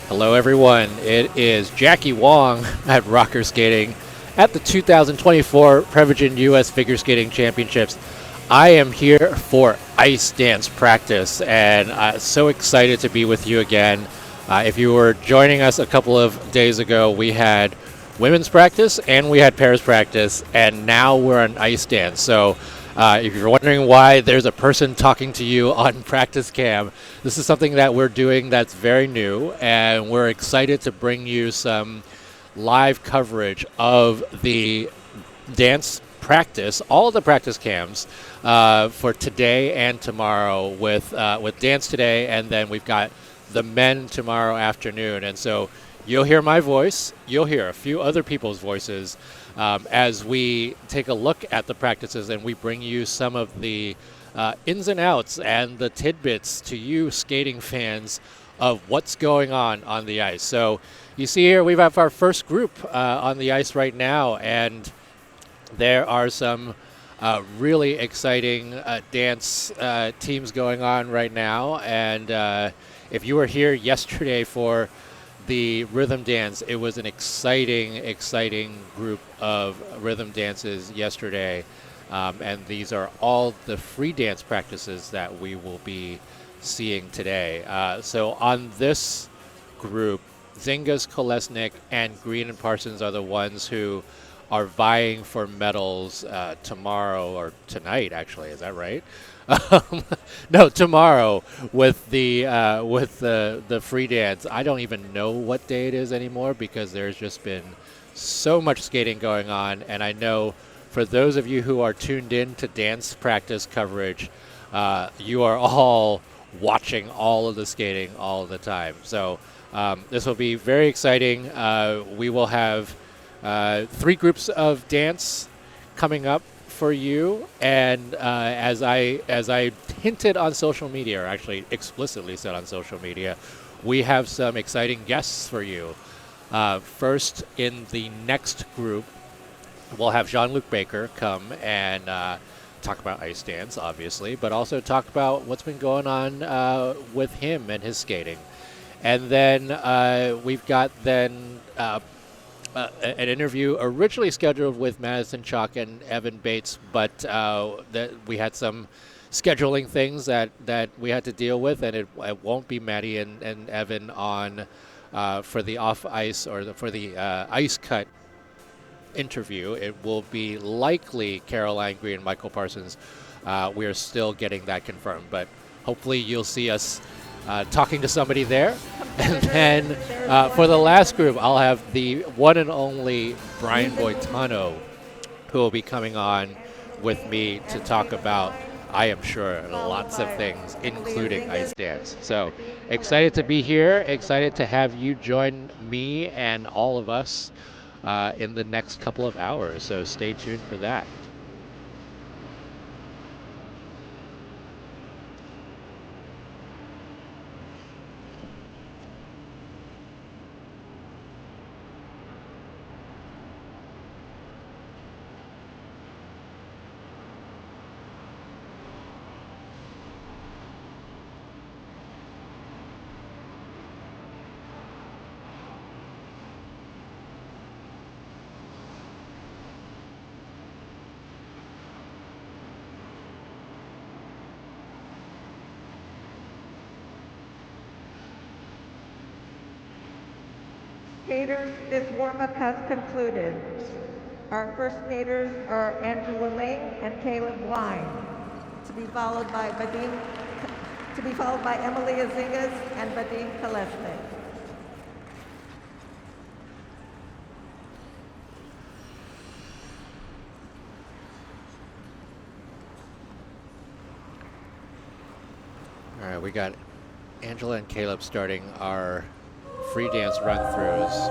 Hello, everyone. It is Jackie Wong at Rocker Skating at the 2024 Prevagen U.S. Figure Skating Championships. I am here for ice dance practice, and so excited to be with you again. If you were joining us a couple of days ago, we had women's practice and we had pairs practice, and now we're on ice dance. So if you're wondering why there's a person talking to you on practice cam, this is something that we're doing that's very new, and we're excited to bring you some live coverage of the dance practice, all of the practice cams for today and tomorrow with dance today, and then we've got the men tomorrow afternoon. And so you'll hear my voice, you'll hear a few other people's voices as we take a look at the practices and we bring you some of the ins and outs and the tidbits to you skating fans of what's going on the ice. So you see here we have our first group on the ice right now, and there are some really exciting dance teams going on right now. And if you were here yesterday for the rhythm dance, it was an exciting group of rhythm dances yesterday. And these are all the free dance practices that we will be seeing today. So on this group, Zingas, Kolesnik, and Green and Parsons are the ones who are vying for medals tomorrow, or tonight, actually. Is that right? No, tomorrow with the free dance. I don't even know what day it is anymore because there's just been so much skating going on, and I know for those of you who are tuned in to dance practice coverage, you are all watching all of the skating all the time. So this will be very exciting. We will have 3 groups of dance coming up for you, and as I hinted on social media, or actually explicitly said on social media, we have some exciting guests for you. First, in the next group, we'll have Jean-Luc Baker come and talk about ice dance, obviously, but also talk about what's been going on with him and his skating. And then we've got then an interview originally scheduled with Madison Chalk and Evan Bates, but we had some scheduling things that we had to deal with, and it won't be Maddie and Evan on for the off ice or for the ice cut interview. It will be likely Caroline Green and Michael Parsons. We are still getting that confirmed, but hopefully you'll see us talking to somebody there. And then for the last group, I'll have the one and only Brian Boitano, who will be coming on with me to talk about, I am sure, lots of things, including ice dance. So excited to be here, excited to have you join me and all of us in the next couple of hours. So stay tuned for that. Skaters, this warm-up has concluded. Our first skaters are Angela Ling and Caleb Wine, to be followed by Emilia Zingas and Vadim Kolesnik. All right, we got Angela and Caleb starting our free dance run-throughs.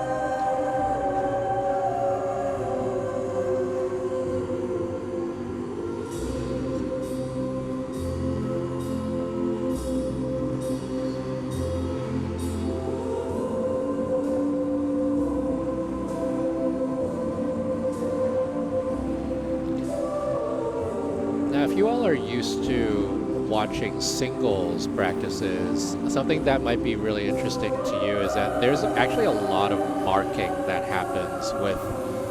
Now, if you all are used to watching singles practices, something that might be really interesting to you is that there's actually a lot of marking that happens with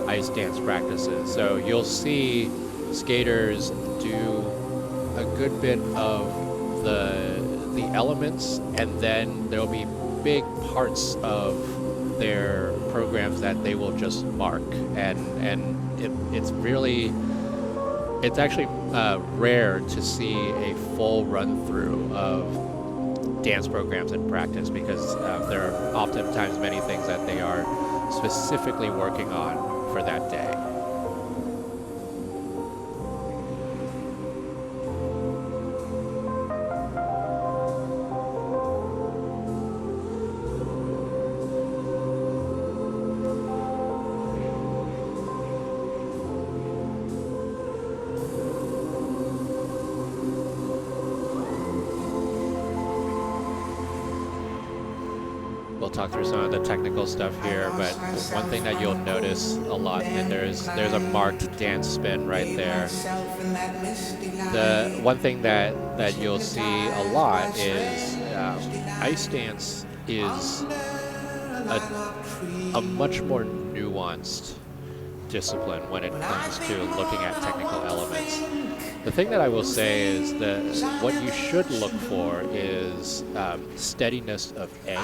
ice dance practices. So you'll see skaters do a good bit of the elements, and then there'll be big parts of their programs that they will just mark, and it's actually rare to see a full run through of dance programs in practice, because there are oftentimes many things that they are specifically working on for that day. We'll talk through some of the technical stuff here, but one thing that you'll notice a lot, and there's a marked dance spin right there. The one thing that you'll see a lot is ice dance is a much more nuanced discipline when it comes to looking at technical elements. The thing that I will say is that what you should look for is steadiness of edge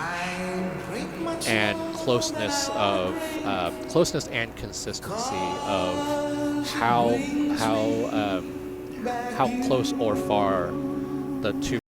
and closeness and consistency of how close or far the two.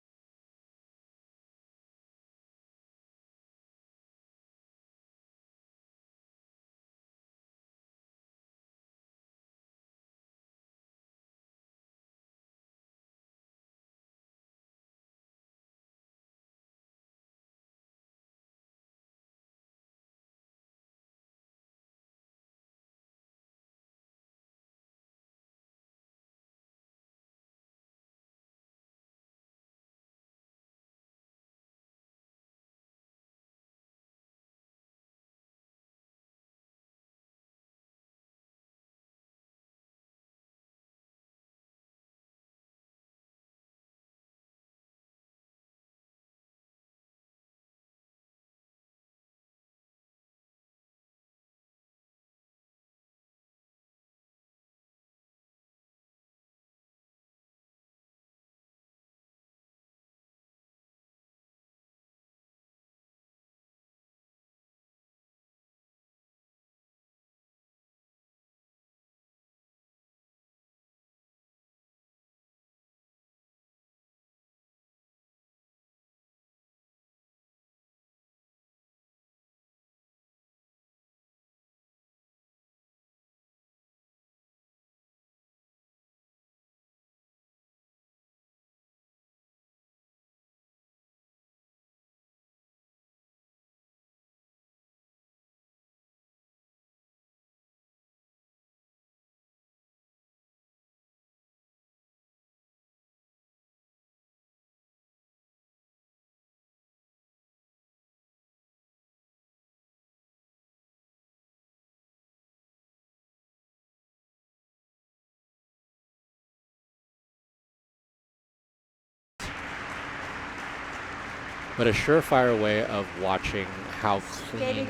But a surefire way of watching how clean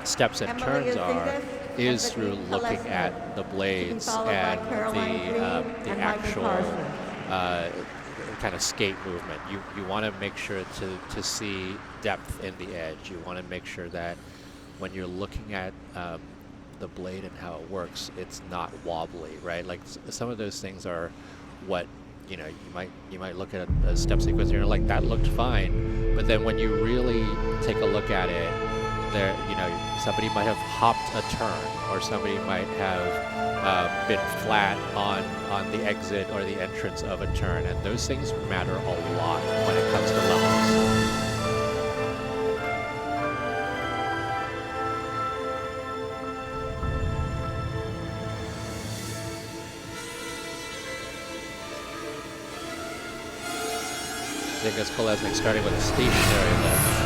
steps and turns are is through looking at the blades and the actual kind of skate movement. You want to make sure to see depth in the edge. You want to make sure that when you're looking at the blade and how it works, it's not wobbly, right? Like some of those things are what, you know, you might look at a step sequence and you're like, that looked fine, but then when you really take a look at it, there, you know, somebody might have hopped a turn, or somebody might have been flat on the exit or the entrance of a turn, and those things matter a lot when it comes to levels. I think it's Kolesnik starting with a stationary lift.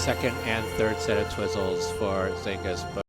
second and third set of twizzles for Zingas. But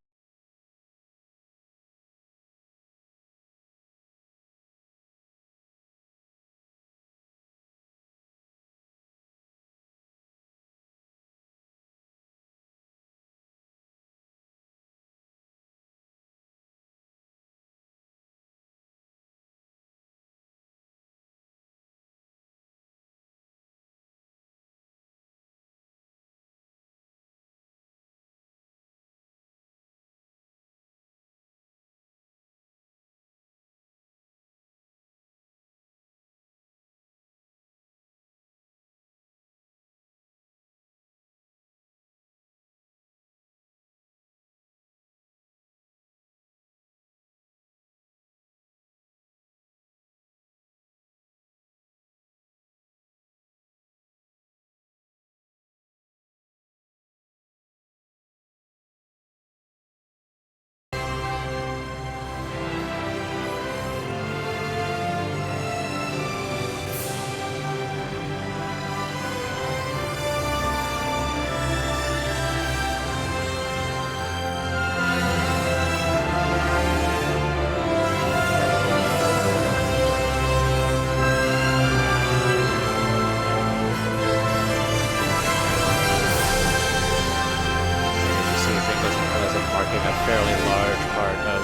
fairly large part of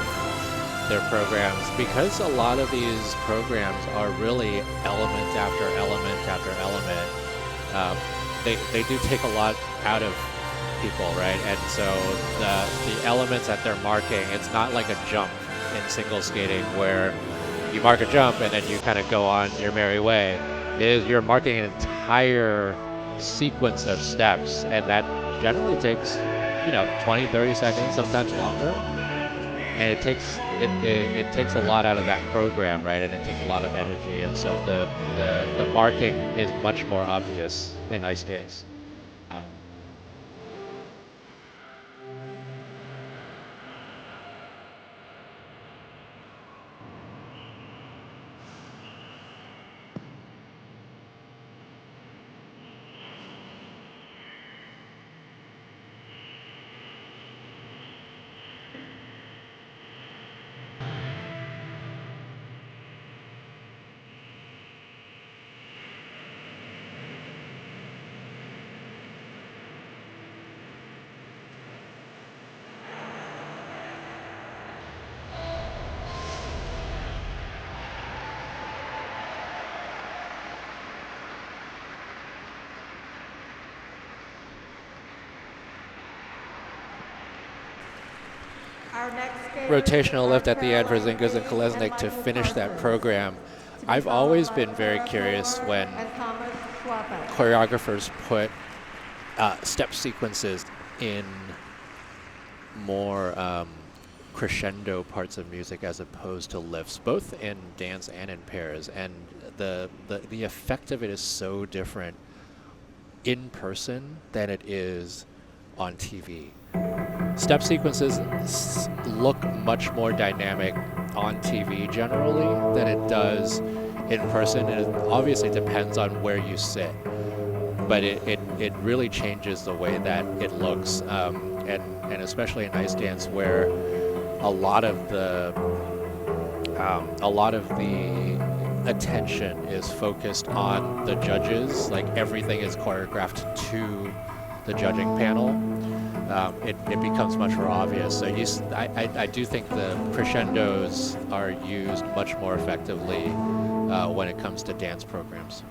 their programs, because a lot of these programs are really element after element after element. They do take a lot out of people, right? And so the elements that they're marking, it's not like a jump in single skating where you mark a jump and then you kind of go on your merry way. You're marking an entire sequence of steps, and that generally takes 20, 30 seconds, sometimes longer. And it takes a lot out of that program, right? And it takes a lot of energy. And so the marking is much more obvious in ice skates. Rotational lift at the end for Zingas and Kolesnik to finish that program. I've always been very curious when choreographers put step sequences in more crescendo parts of music as opposed to lifts, both in dance and in pairs. And the effect of it is so different in person than it is on TV. Step sequences look much more dynamic on TV generally than it does in person. It obviously depends on where you sit, but it really changes the way that it looks, and especially in ice dance where a lot of the attention is focused on the judges, like everything is choreographed to the judging panel. It becomes much more obvious. So I do think the crescendos are used much more effectively when it comes to dance programs.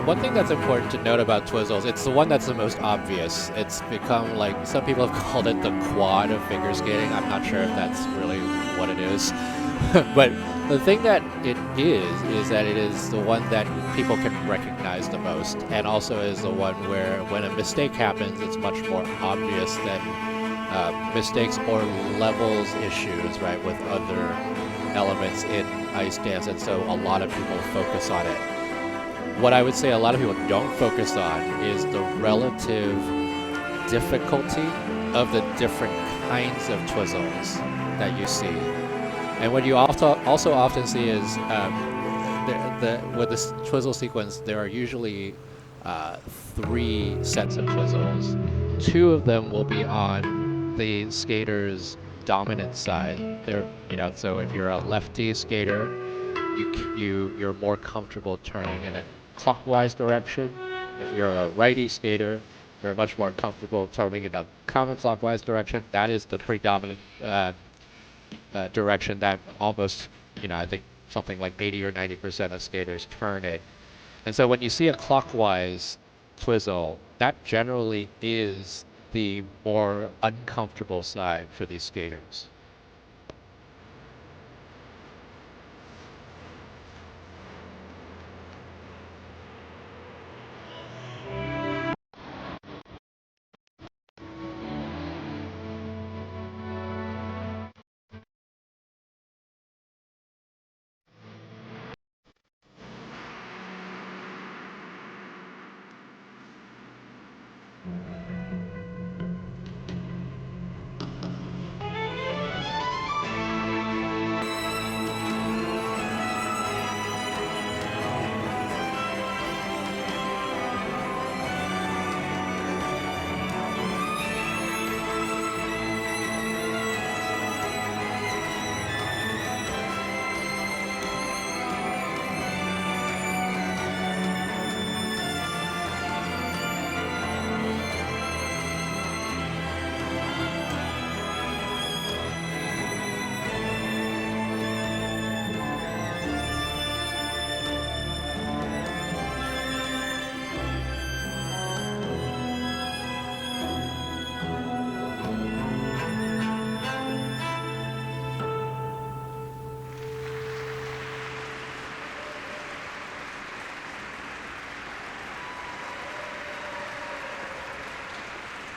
One thing that's important to note about Twizzles, it's the one that's the most obvious. It's become like, some people have called it the quad of figure skating. I'm not sure if that's really what it is. But the thing that it is that it is the one that people can recognize the most, and also is the one where when a mistake happens, it's much more obvious than mistakes or levels issues, right, with other elements in ice dance, and so a lot of people focus on it. What I would say a lot of people don't focus on is the relative difficulty of the different kinds of Twizzles that you see. And what you also often see is with this Twizzle sequence, there are usually 3 sets of Twizzles. 2 of them will be on the skater's dominant side. So if you're a lefty skater, you're more comfortable turning in a clockwise direction. If you're a righty skater, you're much more comfortable turning in a counterclockwise direction. That is the predominant direction that almost, I think something like 80 or 90% of skaters turn it. And so when you see a clockwise twizzle, that generally is the more uncomfortable side for these skaters.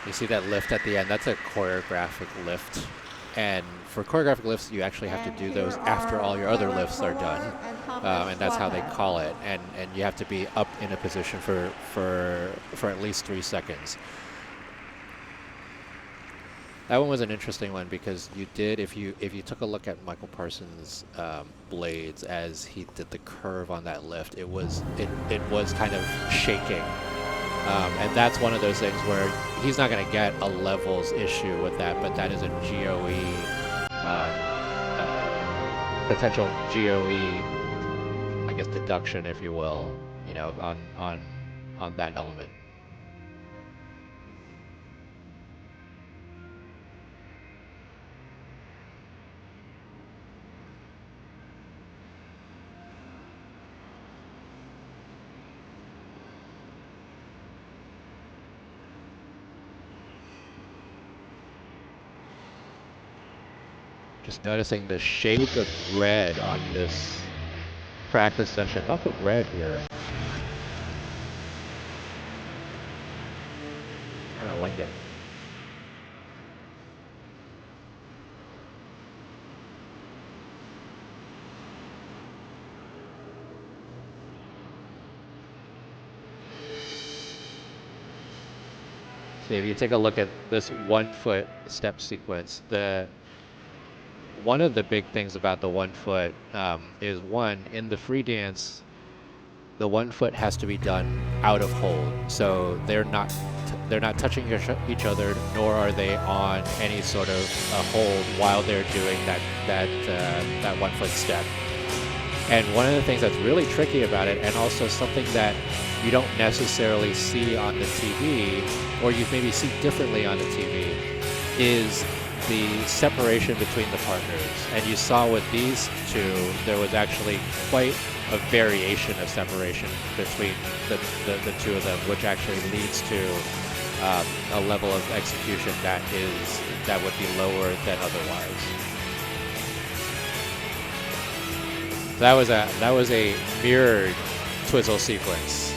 You see that lift at the end? That's a choreographic lift. And for choreographic lifts, you actually have to do those after all your other lifts are done. And that's how they call it. And you have to be up in a position for at least 3 seconds. That one was an interesting one because you did, if you took a look at Michael Parsons' blades as he did the curve on that lift, it was kind of shaking. And that's one of those things where he's not going to get a levels issue with that, but that is a GOE, potential GOE, I guess, deduction, if you will, on that element. Just noticing the shades of red on this practice session. Lots of red here. I don't like it. So if you take a look at this 1 foot step sequence, one of the big things about the 1 foot is one, in the free dance, the 1 foot has to be done out of hold. So they're not touching each other, nor are they on any sort of hold while they're doing that 1 foot step. And one of the things that's really tricky about it, and also something that you don't necessarily see on the TV, or you maybe see differently on the TV, is the separation between the partners. And you saw with these two, there was actually quite a variation of separation between the two of them, which actually leads to a level of execution that would be lower than otherwise. That was a mirrored twizzle sequence.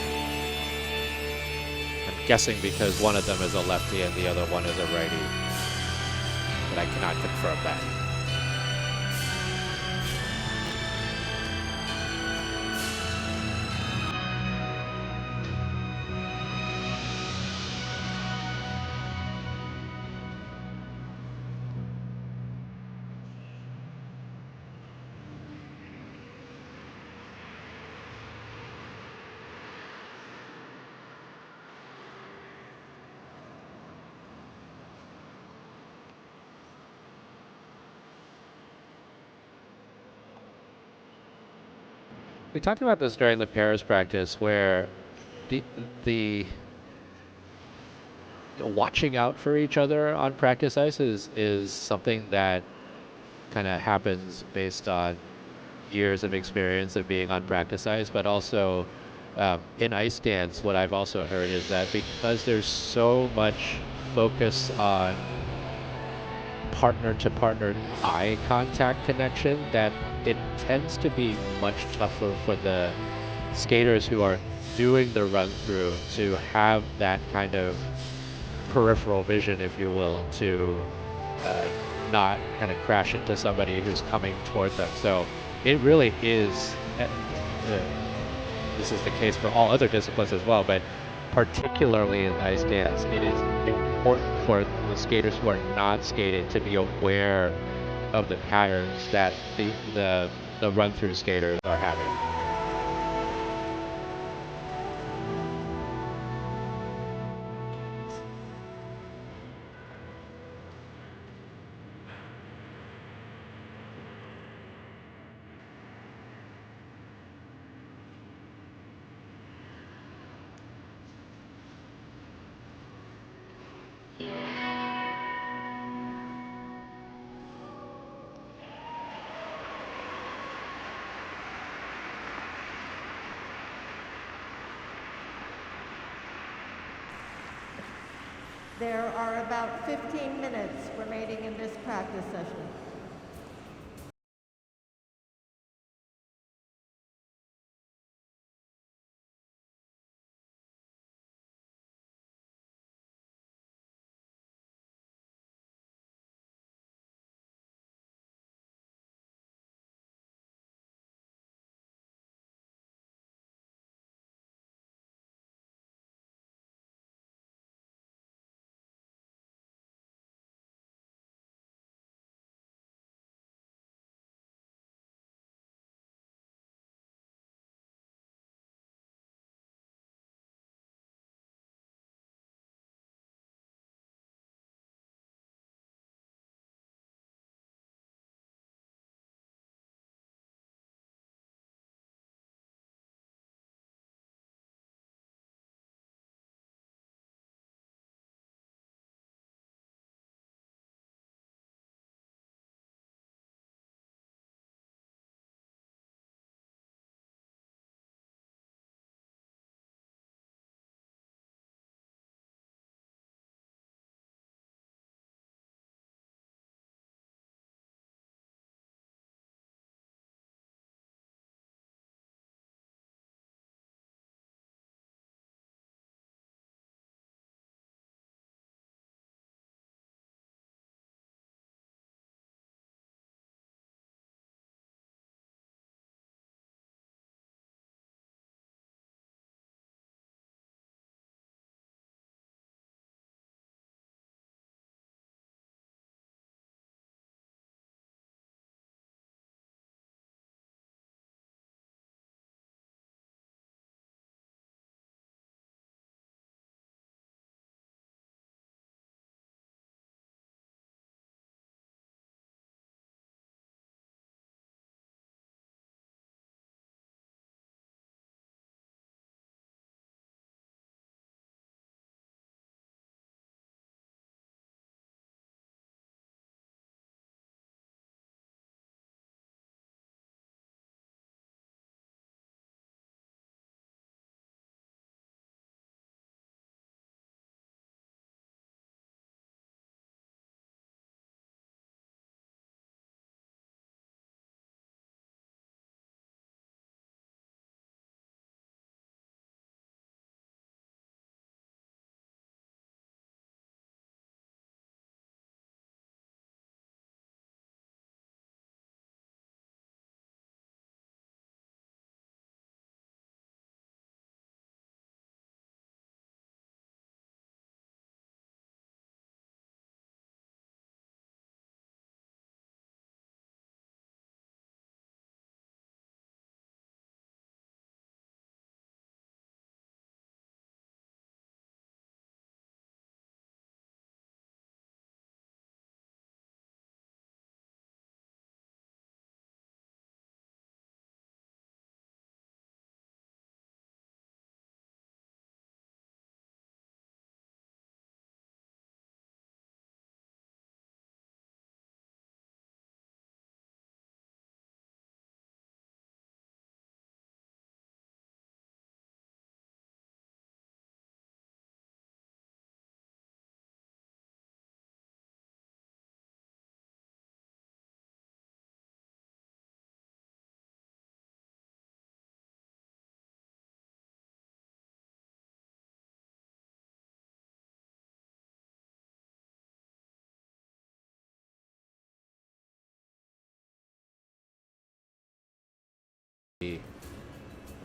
I'm guessing because one of them is a lefty and the other one is a righty, but I cannot confirm that. We talked about this during the pairs practice, where the watching out for each other on practice ice is something that kind of happens based on years of experience of being on practice ice, but also in ice stands, what I've also heard is that because there's so much focus on partner to partner eye contact connection, that it tends to be much tougher for the skaters who are doing the run through to have that kind of peripheral vision, if you will, to not kind of crash into somebody who's coming toward them. So it really is, this is the case for all other disciplines as well, but particularly in ice dance, it is important for the skaters who are not skating to be aware of the patterns that the run-through skaters are having. There are about 15 minutes remaining in this practice session.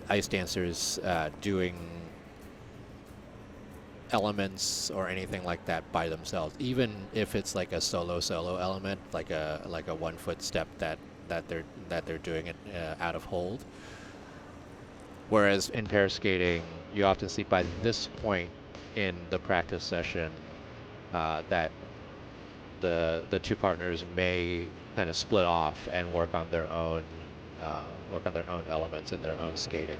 ice dancers doing elements or anything like that by themselves, even if it's like a solo element, like a 1 foot step that they're doing it out of hold. Whereas in pair skating, you often see by this point in the practice session that the two partners may kind of split off and work on their own elements and their own skating.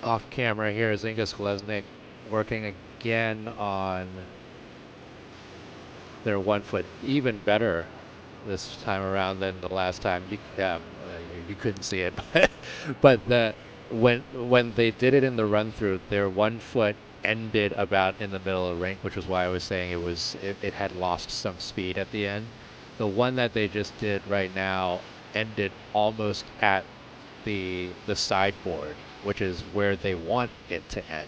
Off camera here is Inga Skolesnik working again on their 1 foot, even better this time around than the last time. You couldn't see it, but when they did it in the run through, their 1 foot ended about in the middle of the rink, which was why I was saying it had lost some speed at the end. The one that they just did right now ended almost at the sideboard, which is where they want it to end.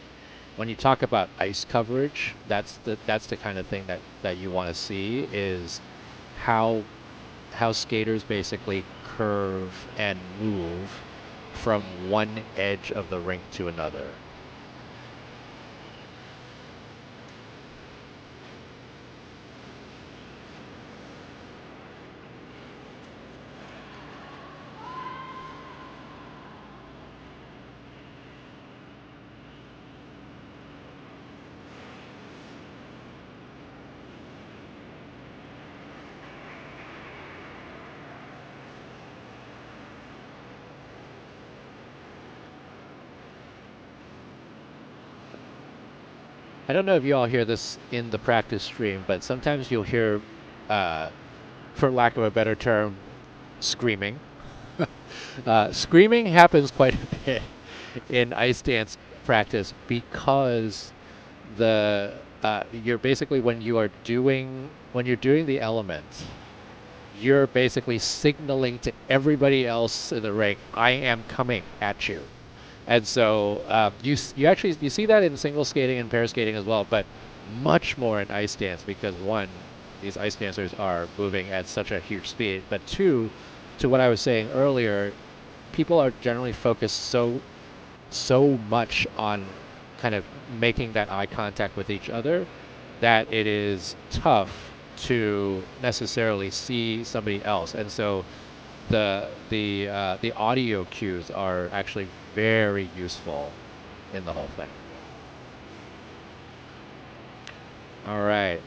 When you talk about ice coverage, that's the kind of thing that you want to see is how skaters basically curve and move from one edge of the rink to another. I don't know if you all hear this in the practice stream, but sometimes you'll hear, uh, for lack of a better term, screaming. Screaming happens quite a bit in ice dance practice because you're basically when you're doing the elements, you're basically signaling to everybody else in the ring, I am coming at you. And so you see that in single skating and pair skating as well, but much more in ice dance because one, these ice dancers are moving at such a huge speed, but two, to what I was saying earlier, people are generally focused so much on kind of making that eye contact with each other that it is tough to necessarily see somebody else. And so the audio cues are actually very useful in the whole thing. All right.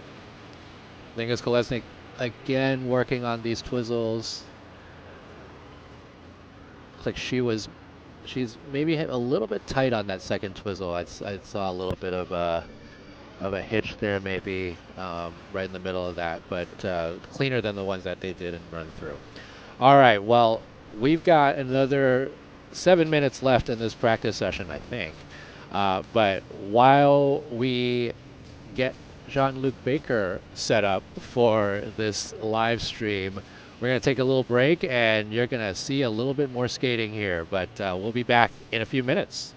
Lingus Kolesnik again working on these twizzles. Looks like she's maybe a little bit tight on that second twizzle. I saw a little bit of a hitch there maybe right in the middle of that, but cleaner than the ones that they did in run through. All right, well, we've got another 7 minutes left in this practice session, I think. But while we get Jean-Luc Baker set up for this live stream, we're going to take a little break, and you're going to see a little bit more skating here. But we'll be back in a few minutes.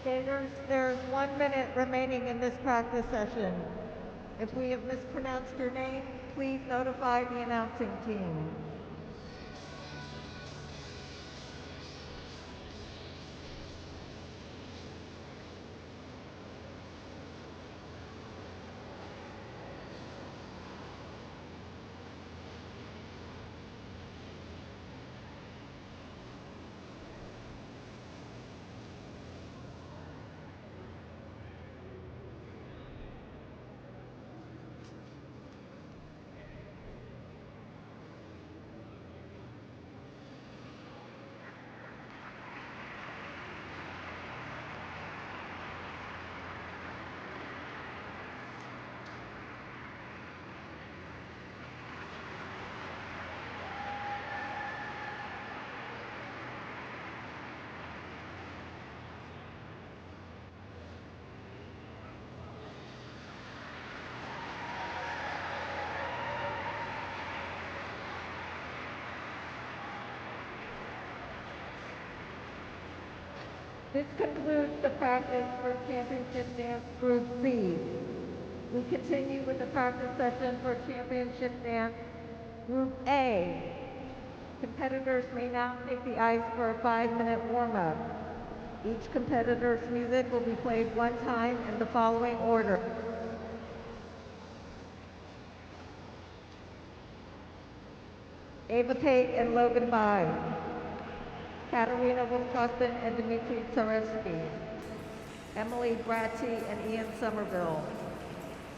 Skaters, there's 1 minute remaining in this practice session. If we have mispronounced your name, please notify the announcing team. This concludes the practice for Championship Dance Group C. We continue with the practice session for Championship Dance Group A. Competitors may now take the ice for a 5-minute warm-up. Each competitor's music will be played one time in the following order. Ava Pate and Logan Bai. Katerina Wolfkosten and Dmitry Tsaresky. Emily Bratty and Ian Somerville.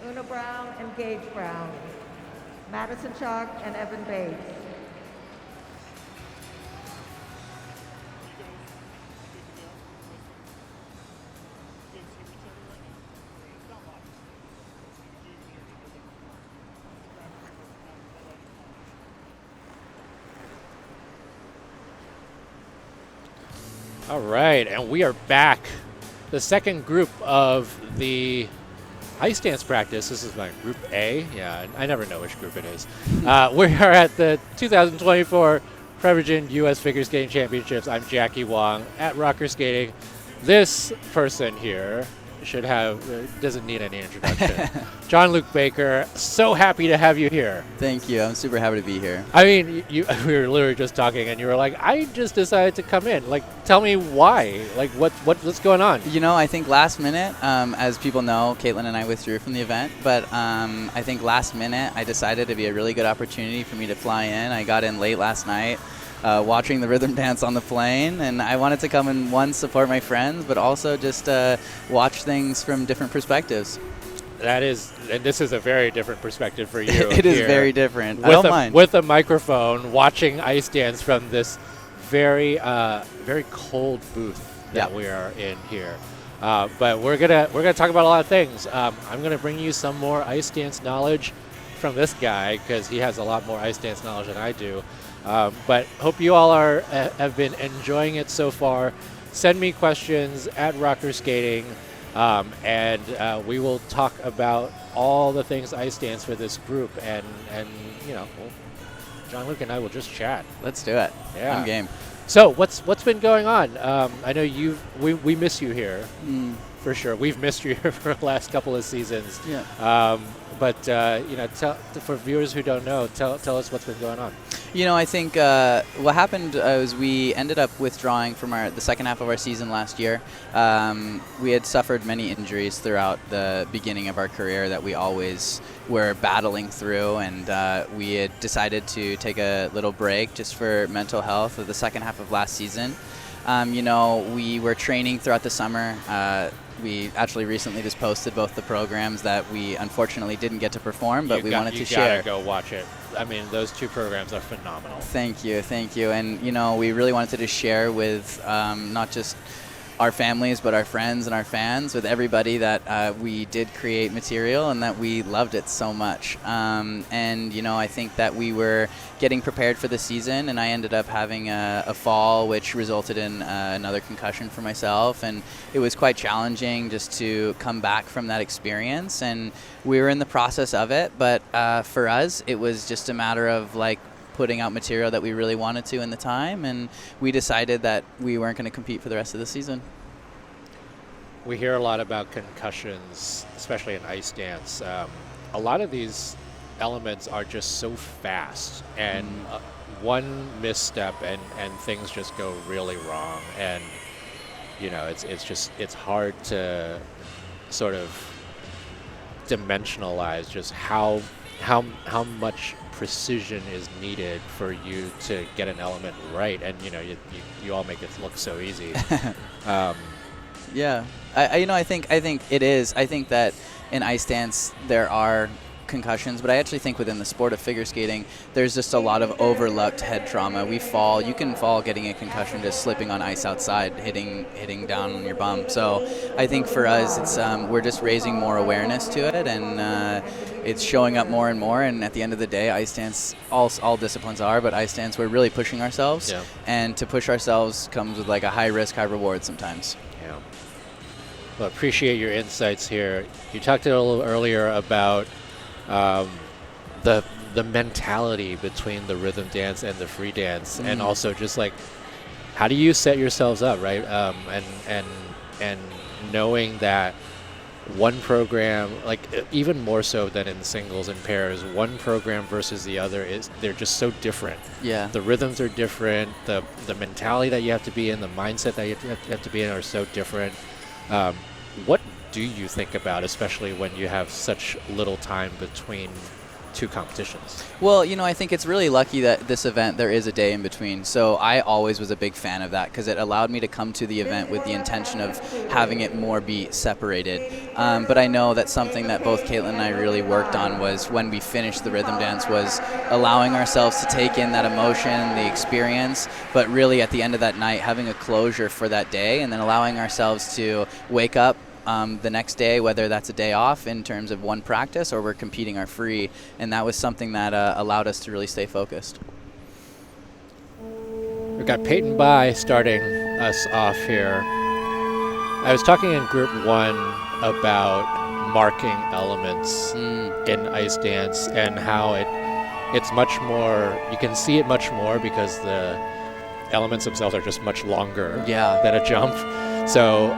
Una Brown and Gage Brown. Madison Chalk and Evan Bates. All right, and we are back. The second group of the ice dance practice. This is my Group A. Yeah, I never know which group it is. We are at the 2024 Prevagen U.S. Figure Skating Championships. I'm Jackie Wong at Rocker Skating. This person here doesn't need any introduction. Jean-Luc Baker, so happy to have you here. Thank you. I'm super happy to be here. I mean, we were literally just talking, and you were like, I just decided to come in. Like, tell me why. Like, what's going on? You know, I think last minute, as people know, Caitlin and I withdrew from the event, but I think last minute I decided it'd be a really good opportunity for me to fly in. I got in late last night. Watching the rhythm dance on the plane, and I wanted to come and, one, support my friends, but also just watch things from different perspectives. And this is a very different perspective for you. It is very different. I don't mind. With a microphone, watching ice dance from this very, very cold booth that we are in here. But we're gonna talk about a lot of things. I'm gonna bring you some more ice dance knowledge from this guy because he has a lot more ice dance knowledge than I do. But hope you all have been enjoying it so far. Send me questions at Rocker Skating, and we will talk about all the things ice dance for this group. And you know, Jean-Luc and I will just chat. Let's do it. Yeah, I'm game. So what's been going on? I know we miss you here for sure. We've missed you here for the last couple of seasons. Yeah. But you know, for viewers who don't know, tell us what's been going on. You know, I think what happened was we ended up withdrawing from the second half of our season last year. We had suffered many injuries throughout the beginning of our career that we always were battling through, and we had decided to take a little break just for mental health of the second half of last season. You know, we were training throughout the summer. We actually recently just posted both the programs that we unfortunately didn't get to perform, but we wanted to share. You gotta go watch it. I mean, those two programs are phenomenal. Thank you. And, you know, we really wanted to share with not just our families, but our friends and our fans, with everybody that we did create material and that we loved it so much. And, you know, I think that we were getting prepared for the season, and I ended up having a fall, which resulted in another concussion for myself. And it was quite challenging just to come back from that experience. And we were in the process of it. But for us, it was just a matter of, like, putting out material that we really wanted to in the time, and we decided that we weren't going to compete for the rest of the season. we hear a lot about concussions, especially in ice dance. A lot of these elements are just so fast, and one misstep and things just go really wrong. And it's hard to sort of dimensionalize just how much precision is needed for you to get an element right. And you all make it look so easy. Yeah, I think it is. I think that in ice dance there are concussions, but I actually think within the sport of figure skating, there's just a lot of overlooked head trauma. You can fall getting a concussion just slipping on ice outside, hitting down on your bum. So I think for us, it's we're just raising more awareness to it, and it's showing up more and more. And at the end of the day, ice dance, all disciplines are, but ice dance, we're really pushing ourselves. Yeah. And to push ourselves comes with like a high risk, high reward sometimes. Yeah. Well, appreciate your insights here. You talked a little earlier about the mentality between the rhythm dance and the free dance, and also just like how do you set yourselves up, right? And knowing that one program, like even more so than in singles and pairs, one program versus the other they're just so different. Yeah. The rhythms are different. The mentality that you have to be in, the mindset that you have to be in are so different. What do you think about, especially when you have such little time between two competitions? Well, I think it's really lucky that this event, there is a day in between. So I always was a big fan of that because it allowed me to come to the event with the intention of having it more be separated. But I know that something that both Caitlin and I really worked on was when we finished the rhythm dance was allowing ourselves to take in that emotion, the experience, but really at the end of that night having a closure for that day, and then allowing ourselves to wake up the next day, whether that's a day off in terms of one practice or we're competing our free. And that was something that allowed us to really stay focused. We've got Peyton Bai starting us off here. I was talking in group one about marking elements in ice dance and how it's much more, you can see it much more because the elements themselves are just much longer than a jump. So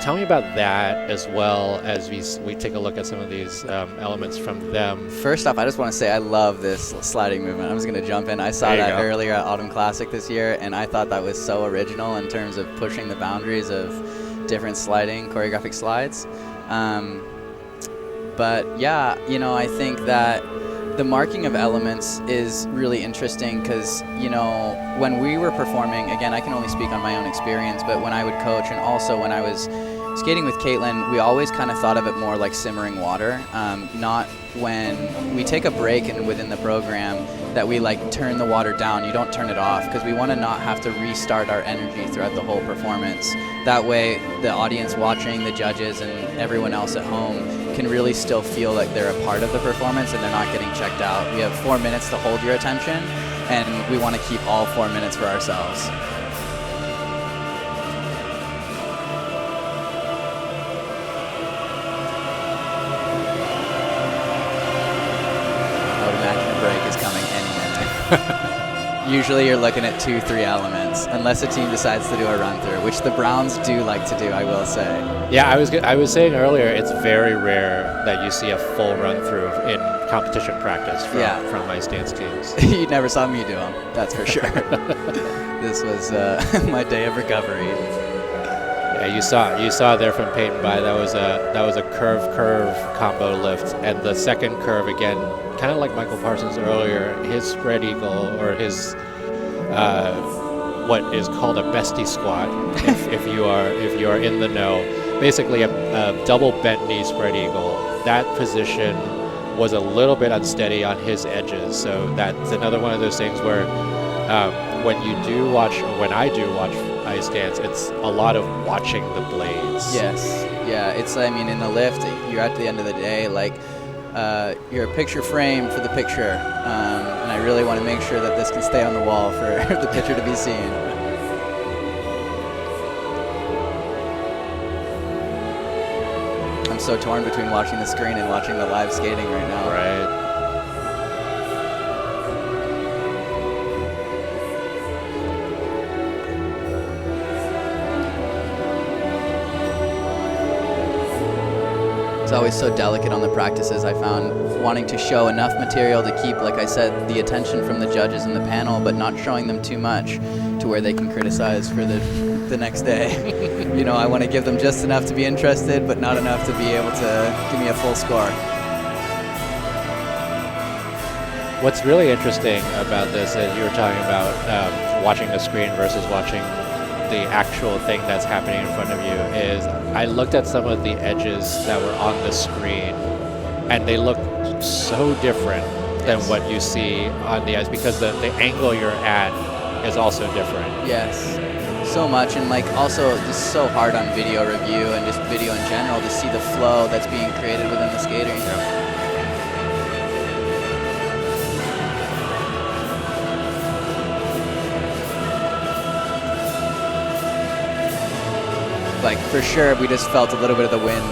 tell me about that as well as we take a look at some of these elements from them. First off, I just want to say I love this sliding movement. I'm just going to jump in. I saw that earlier at Autumn Classic this year, and I thought that was so original in terms of pushing the boundaries of different sliding, choreographic slides. But yeah, I think that the marking of elements is really interesting because, when we were performing, again, I can only speak on my own experience, but when I would coach and also when I was skating with Caitlin, we always kind of thought of it more like simmering water, not when we take a break and within the program that we like turn the water down. You don't turn it off because we want to not have to restart our energy throughout the whole performance. That way the audience watching, the judges, and everyone else at home can really still feel like they're a part of the performance and they're not getting checked out. We have 4 minutes to hold your attention, and we want to keep all 4 minutes for ourselves. Usually you're looking at 2-3 elements, unless a team decides to do a run-through, which the Browns do like to do, I will say. Yeah, I was saying earlier, it's very rare that you see a full run-through in competition practice from ice dance teams. You never saw me do them, that's for sure. This was my day of recovery. Yeah, you saw there from Peyton Bai, that was a curve combo lift, and the second curve again, kind of like Michael Parsons earlier, his spread eagle or his what is called a bestie squat, if you are in the know, basically a double bent knee spread eagle. That position was a little bit unsteady on his edges, so that's another one of those things where when I do watch ice dance, it's a lot of watching the blades. Yes, yeah, it's, in the lift, you're at the end of the day, like, you're a picture frame for the picture, and I really want to make sure that this can stay on the wall for the picture to be seen. I'm so torn between watching the screen and watching the live skating right now. Right. always so delicate on the practices. I found wanting to show enough material to keep, like I said, the attention from the judges and the panel, but not showing them too much to where they can criticize for the next day. You know, I want to give them just enough to be interested, but not enough to be able to give me a full score. What's really interesting about this is you were talking about watching a screen versus watching the actual thing that's happening in front of you. Is I looked at some of the edges that were on the screen, and they look so different than what you see on the edge, because the angle you're at is also different. Yes, so much, and like also just so hard on video review and just video in general to see the flow that's being created within the skating. Yeah. Like, for sure, we just felt a little bit of the wind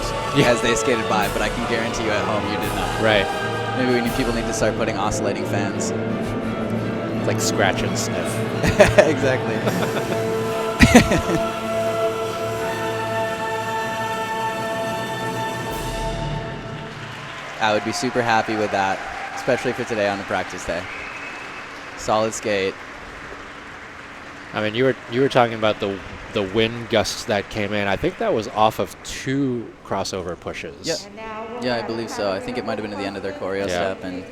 as they skated by, but I can guarantee you at home you did not. Right. Maybe people need to start putting oscillating fans. Like scratch and sniff. Exactly. I would be super happy with that, especially for today on the practice day. Solid skate. I mean, you were talking about the wind gusts that came in. I think that was off of 2 crossover pushes. Yeah, I believe so. I think it might have been at the end of their choreo step, and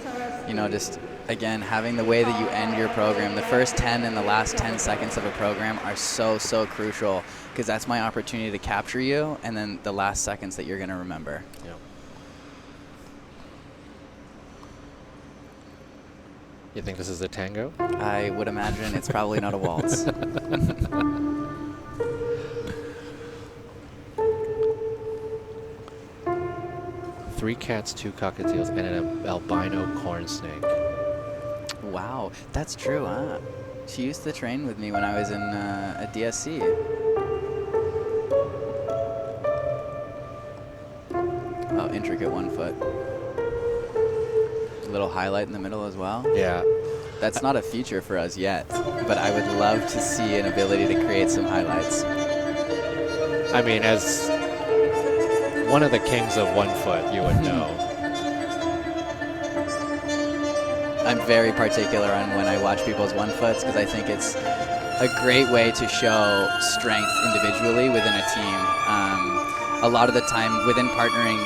you know, just again having the way that you end your program. The first 10 and the last 10 seconds of a program are so crucial, because that's my opportunity to capture you, and then the last seconds that you're going to remember. Yeah. You think this is a tango? I would imagine it's probably not a waltz. 3 cats, 2 cockatiels, and an albino corn snake. Wow, that's true, huh? She used to train with me when I was in at DSC. Oh, intricate 1 foot. Little highlight in the middle as well. Yeah. That's not a feature for us yet, but I would love to see an ability to create some highlights. I mean, as one of the kings of 1 foot, you would know. I'm very particular on when I watch people's 1 foots, because I think it's a great way to show strength individually within a team. A lot of the time within partnering,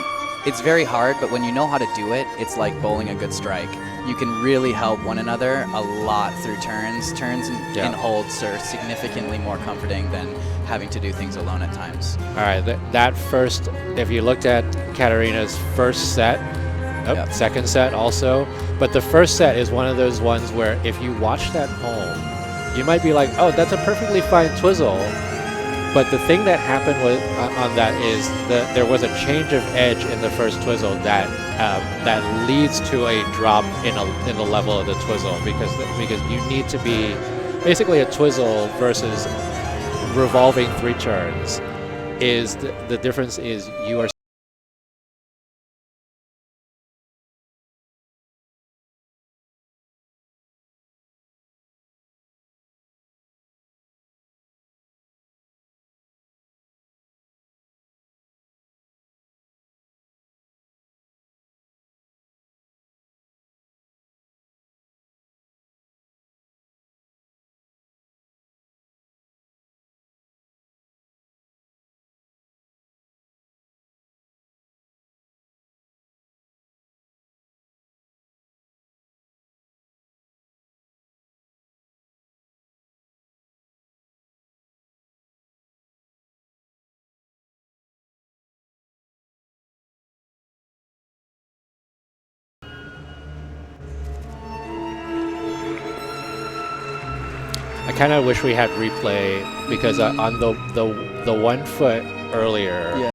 it's very hard, but when you know how to do it, it's like bowling a good strike. You can really help one another a lot through turns. Turns and holds are significantly more comforting than having to do things alone at times. All right, that first, if you looked at Katarina's first set, second set also, but the first set is one of those ones where if you watch that home, you might be like, oh, that's a perfectly fine twizzle. But the thing that happened on that is there was a change of edge in the first twizzle that leads to a drop in the level of the twizzle, because you need to be basically a twizzle versus revolving 3 turns. Is the difference is you are I kind of wish we had replay, because on the 1 foot earlier,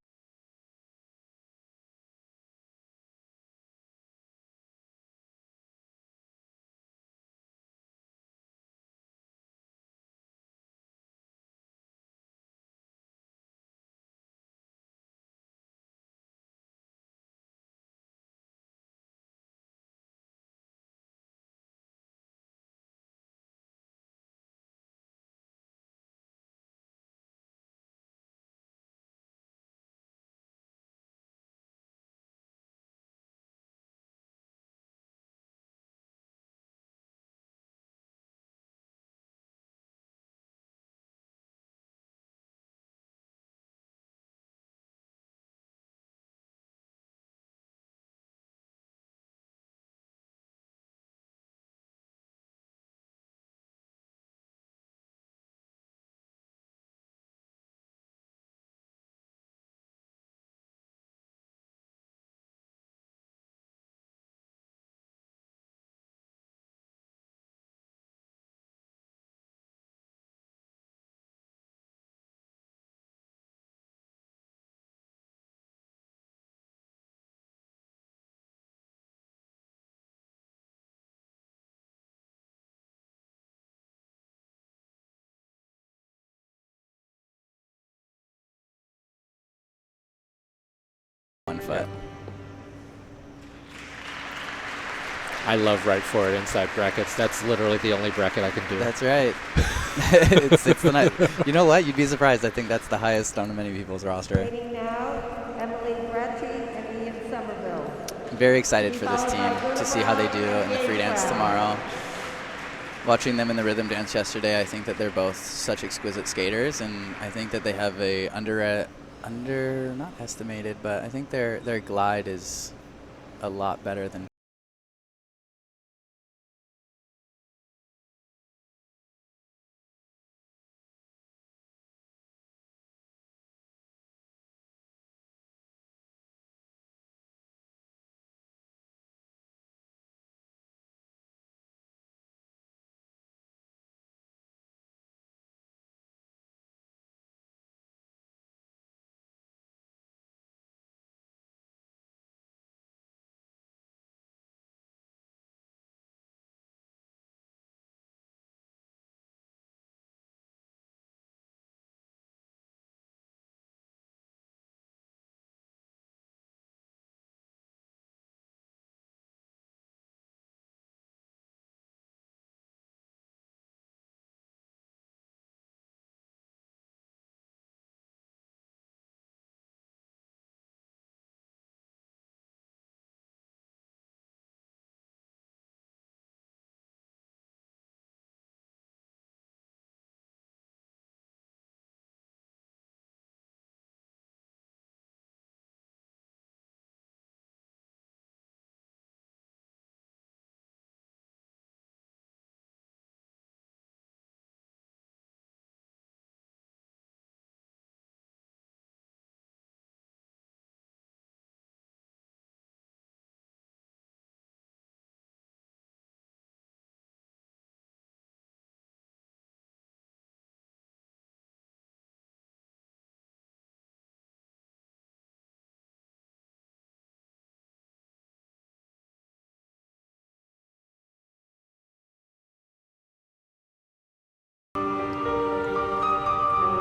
1 foot. I love right forward inside brackets. That's literally the only bracket I can do. That's right. it's the night. You know what? You'd be surprised. I think that's the highest on many people's roster. Waiting now, Emily Bratty and Ian Somerville. Very excited for this team to see how they do in the free dance tomorrow. Watching them in the rhythm dance yesterday, I think that they're both such exquisite skaters, and I think that they have a not estimated, but I think their glide is a lot better than.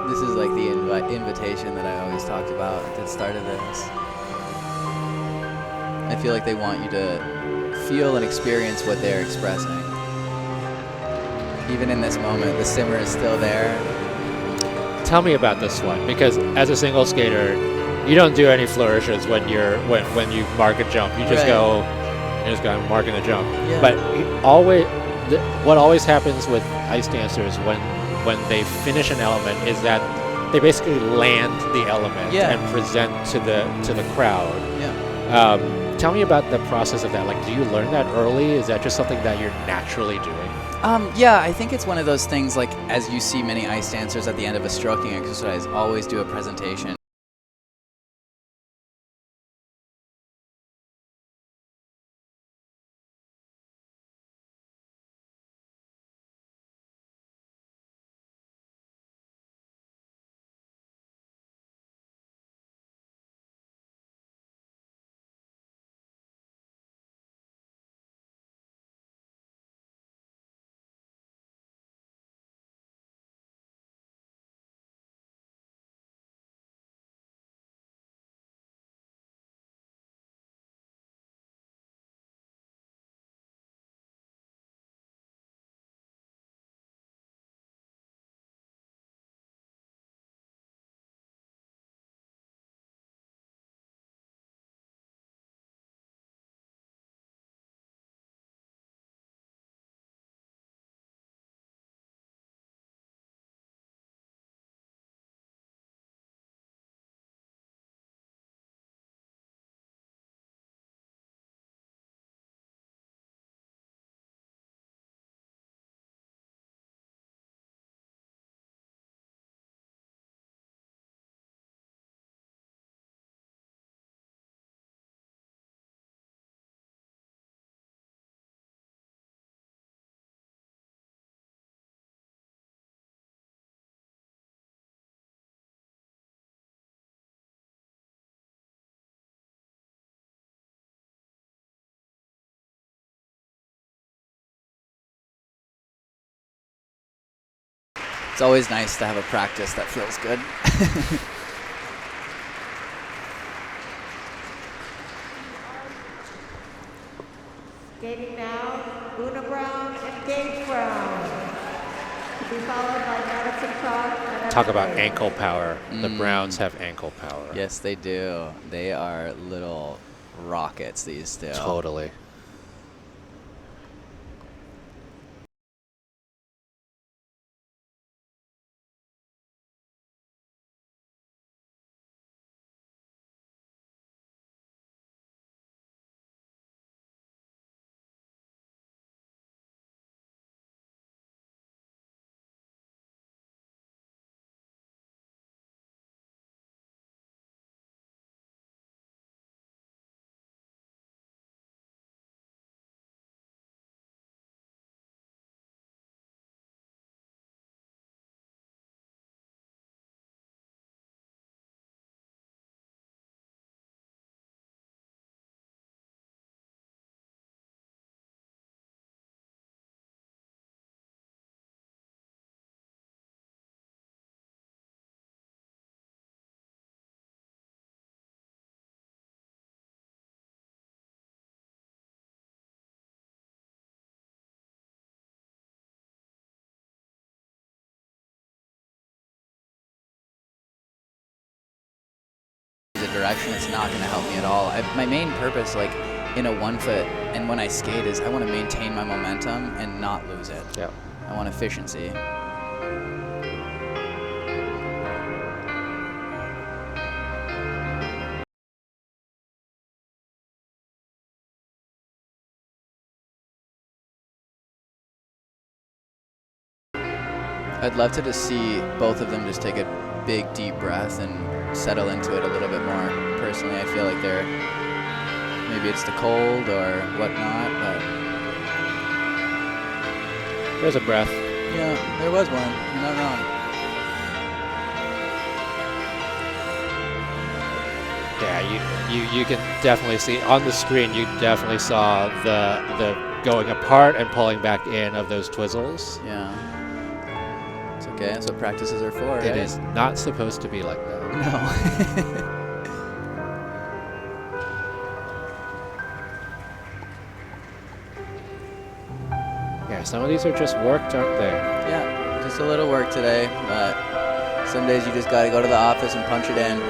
This is like the invitation that I always talked about at the start of this. I feel like they want you to feel and experience what they're expressing. Even in this moment, the simmer is still there. Tell me about this one, because as a single skater, you don't do any flourishes when you mark a jump. You just Right. go marking the jump. Yeah. But what always happens with ice dancers when they finish an element is that they basically land the element Yeah. and present to the crowd. Yeah. Tell me about the process of that. Like, do you learn that early? Is that just something that you're naturally doing? Yeah, I think it's one of those things, like, as you see many ice dancers at the end of a stroking exercise always do a presentation. It's always nice to have a practice that feels good. 8th round. To be followed by Madison Cross and Talk about Emily. ankle power. The Browns have ankle power. Yes, they do. They are little rockets, these two. Totally. The direction, it's not going to help me at all. My main purpose, like in a 1 foot and when I skate, is I want to maintain my momentum and not lose it. Yeah. I want efficiency. I'd love to just see both of them just take a big deep breath and settle into it a little bit more. Personally, I feel like maybe it's the cold or whatnot, but There's a breath. yeah, there was one. You're not wrong. Yeah, you can definitely see on the screen. You definitely saw the going apart and pulling back in of those twizzles. Yeah. It's okay. That's what practices are for, right? It is not supposed to be like that. No. Yeah, some of these are just worked, aren't they? Yeah, just a little work today, but some days you just got to go to the office and punch it in.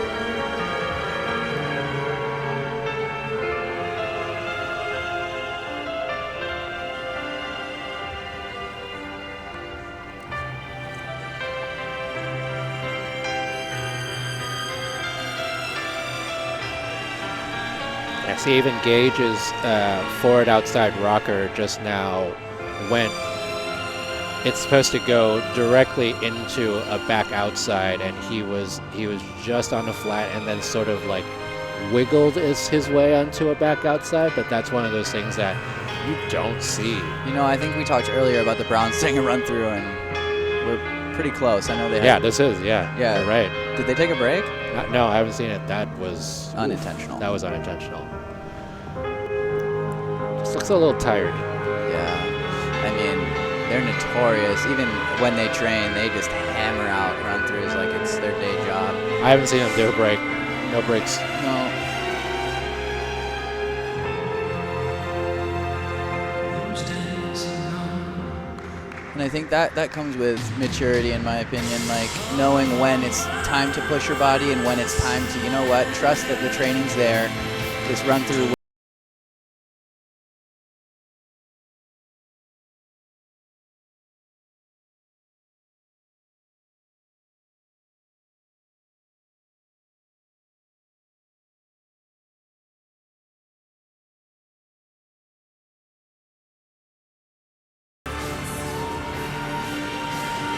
Yeah, see, even Gage's forward outside rocker just now went. It's supposed to go directly into a back outside, and he was just on the flat, and then sort of like wiggled his way onto a back outside. But that's one of those things that you don't see. You know, I think we talked earlier about the Browns taking a run through, and we're pretty close. I know they. Yeah, this is. Yeah. Yeah. You're right. Did they take a break? No, I haven't seen it. That was Unintentional. That was unintentional. Just looks a little tired. Yeah. I mean, they're notorious. Even when they train, they just hammer out run-throughs like it's their day job. I haven't seen them do a break. No breaks. No. And I think that comes with maturity, in my opinion, like knowing when it's time to push your body and when it's time to, you know what, trust that the training's there. Just run through.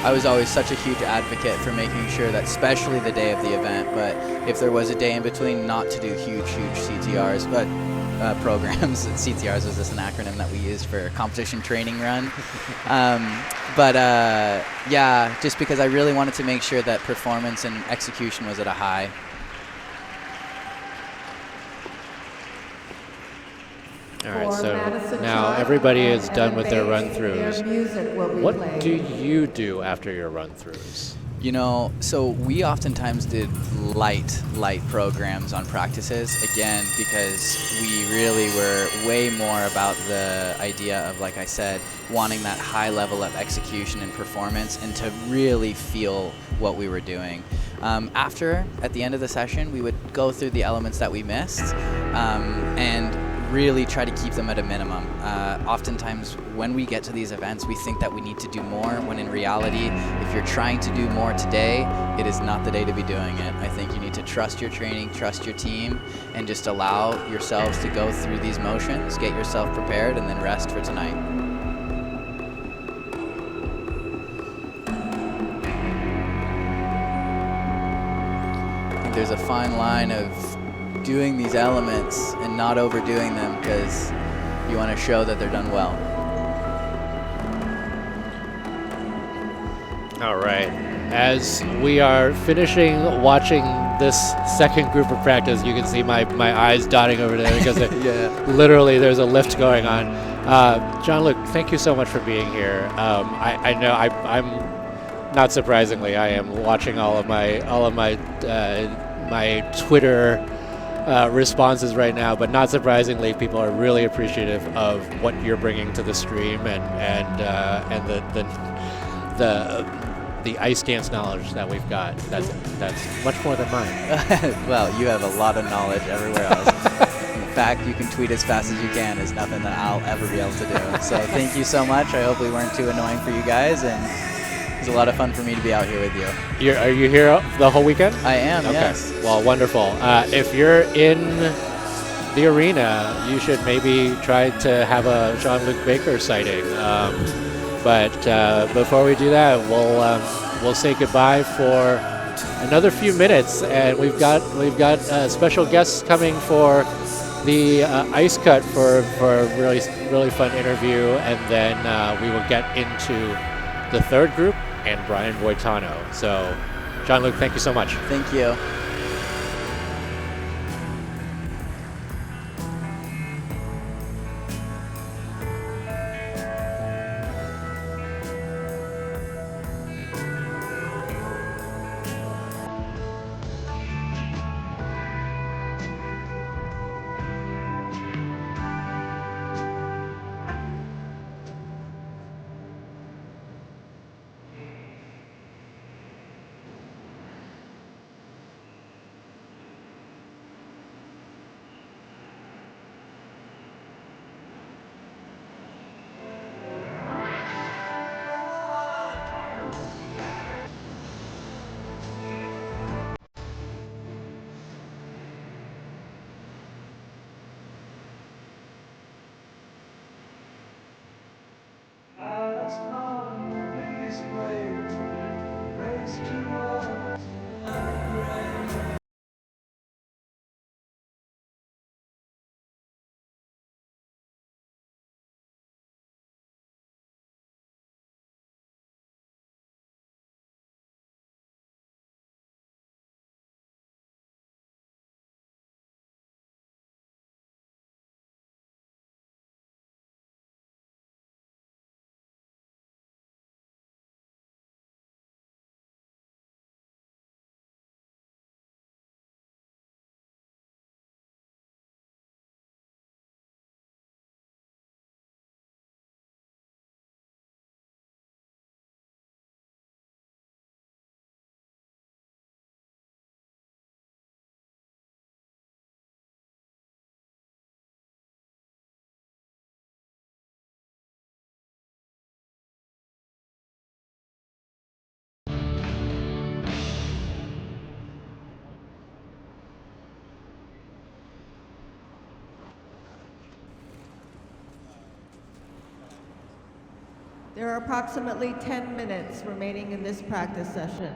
I was always such a huge advocate for making sure that, especially the day of the event, but if there was a day in between, not to do huge CTRs, but programs. CTRs was just an acronym that we used for competition training run. Yeah, just because I really wanted to make sure that performance and execution was at a high. All right, so now everybody is done with their run-throughs. What do you do after your run-throughs? You know, so we oftentimes did light programs on practices, again, because we really were way more about the idea of, like I said, wanting that high level of execution and performance and to really feel what we were doing. At the end of the session, we would go through the elements that we missed and really try to keep them at a minimum. Oftentimes when we get to these events, we think that we need to do more, when in reality, if you're trying to do more today, it is not the day to be doing it. I think you need to trust your training, trust your team, and just allow yourselves to go through these motions, get yourself prepared, and then rest for tonight. I think there's a fine line of doing these elements and not overdoing them, because you want to show that they're done well. All right. As we are finishing watching this second group of practice, you can see my eyes dotting over there because literally there's a lift going on. Jean-Luc, thank you so much for being here. I know I'm not surprisingly, I am watching all of my my Twitter responses right now, but not surprisingly, people are really appreciative of what you're bringing to the stream and the ice dance knowledge that we've got. That's much more than mine. Well, you have a lot of knowledge everywhere else. In fact, you can tweet as fast as you can is nothing that I'll ever be able to do. So thank you so much. I hope we weren't too annoying for you guys, and it was a lot of fun for me to be out here with you. Are you here the whole weekend? I am, okay. Yes. Well, wonderful. If you're in the arena, you should maybe try to have a Jean-Luc Baker sighting. But before we do that, we'll say goodbye for another few minutes, and we've got special guests coming for the ice cut for a really fun interview, and then we will get into the third group and Brian Boitano. So, Jean-Luc, thank you so much. Thank you. There are approximately 10 minutes remaining in this practice session.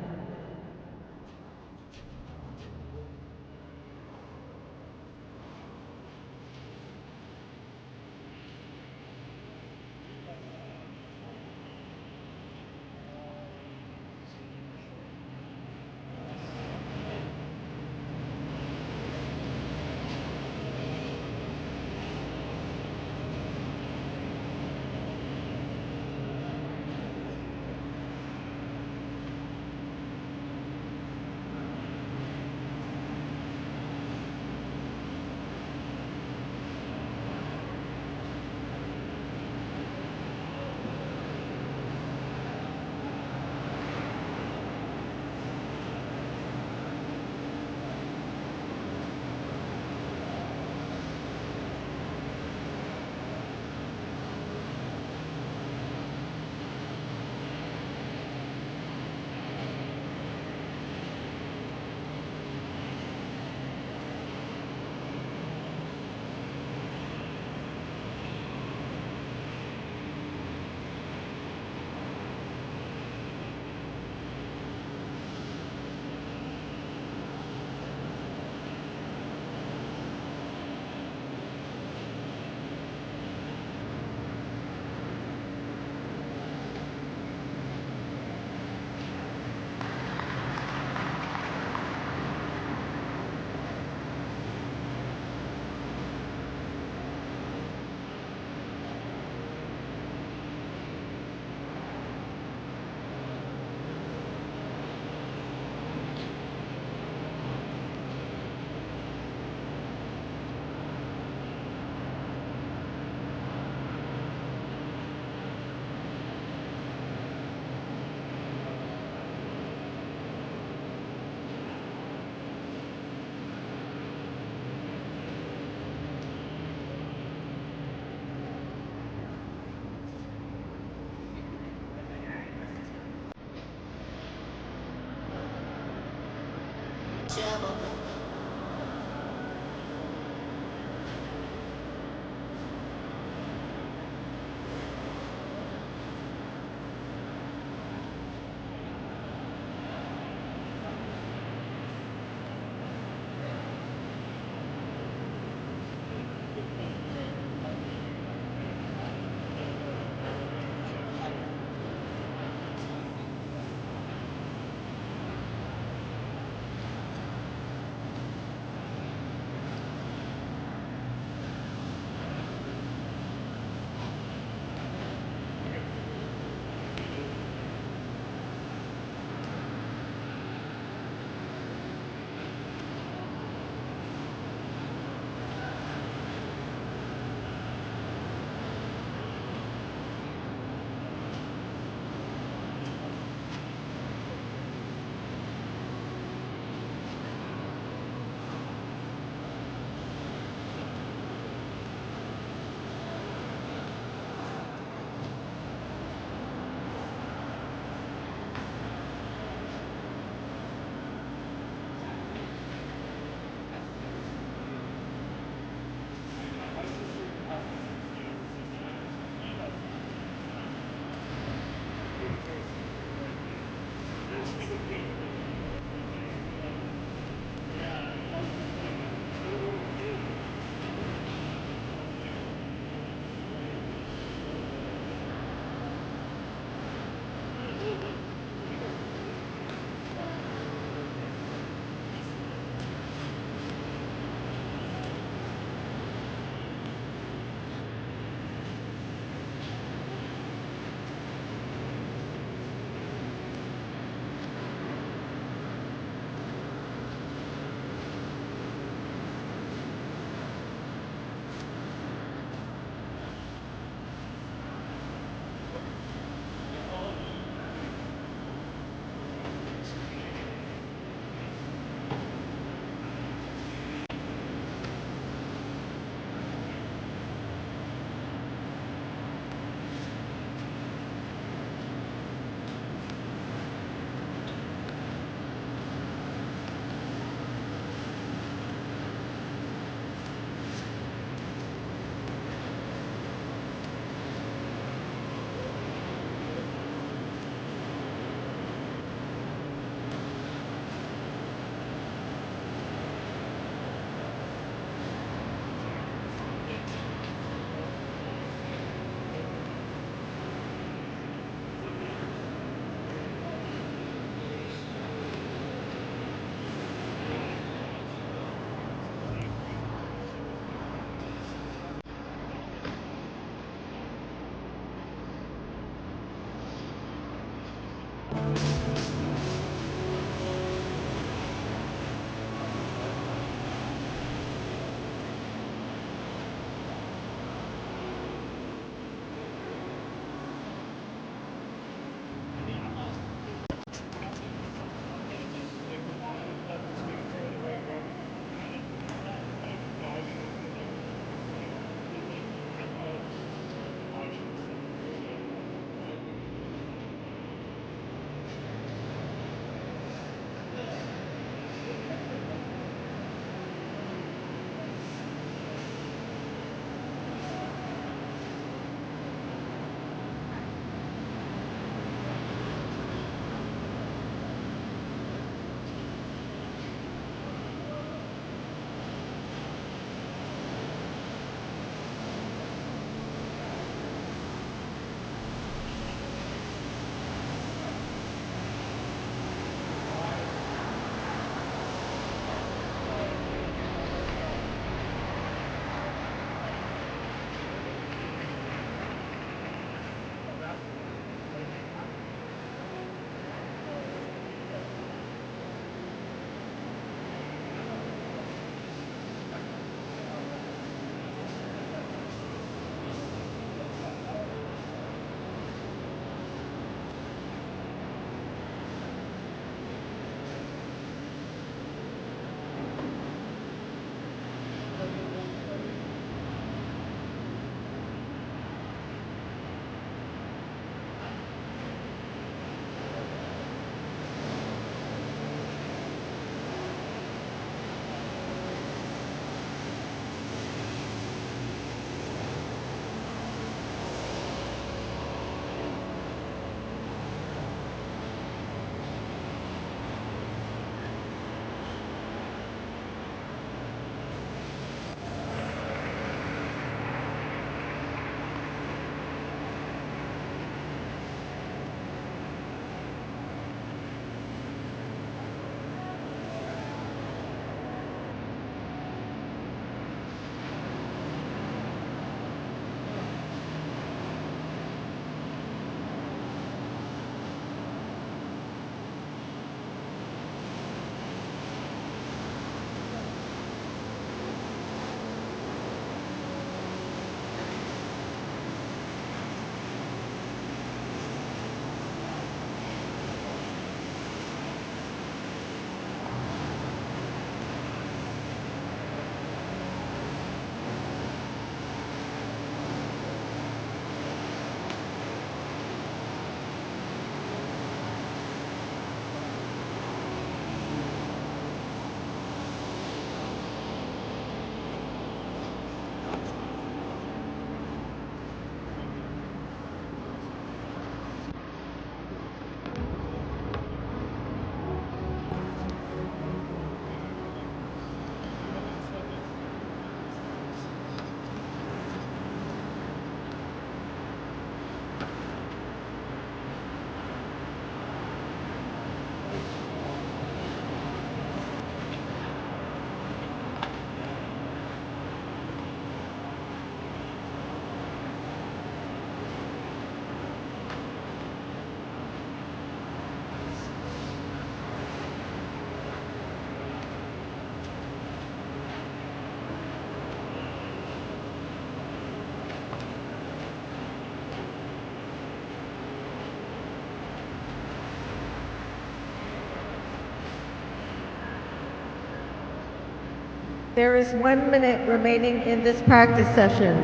There is 1 minute remaining in this practice session.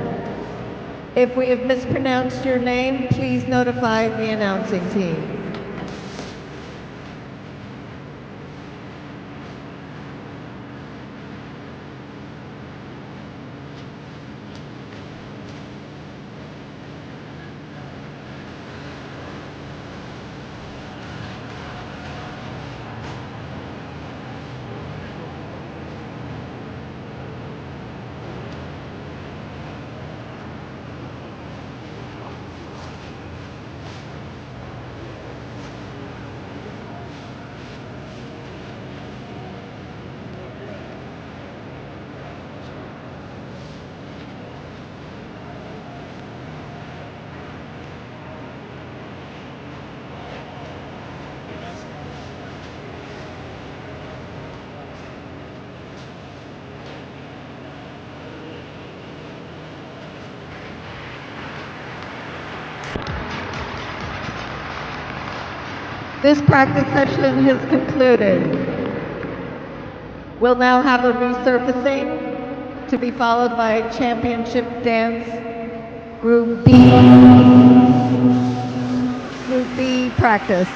If we have mispronounced your name, please notify the announcing team. This practice session has concluded. We'll now have a resurfacing to be followed by championship dance, Group B. Group B practice.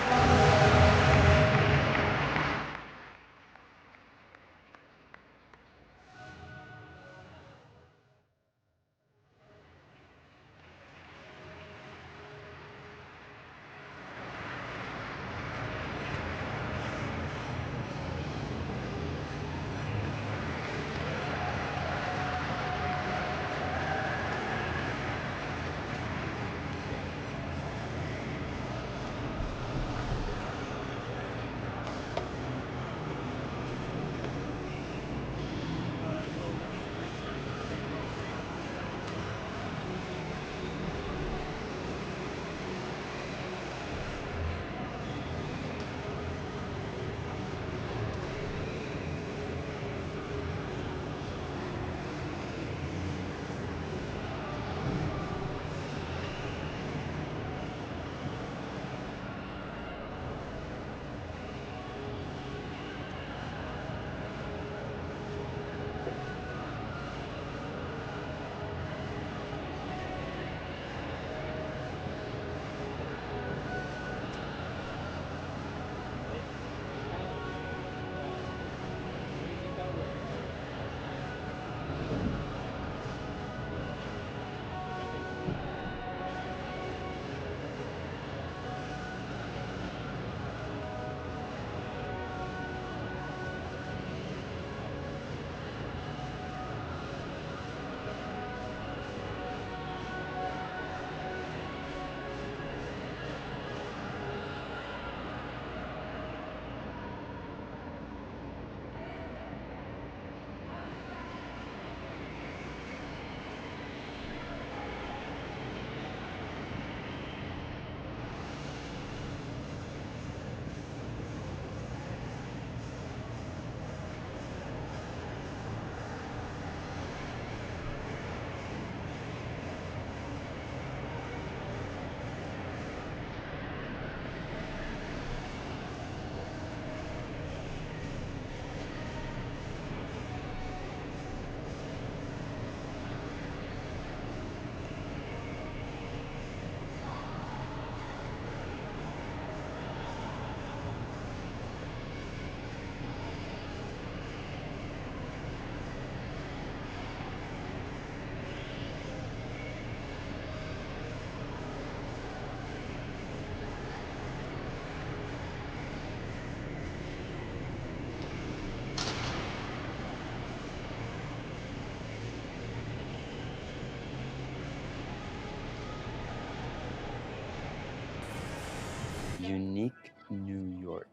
Unique New York.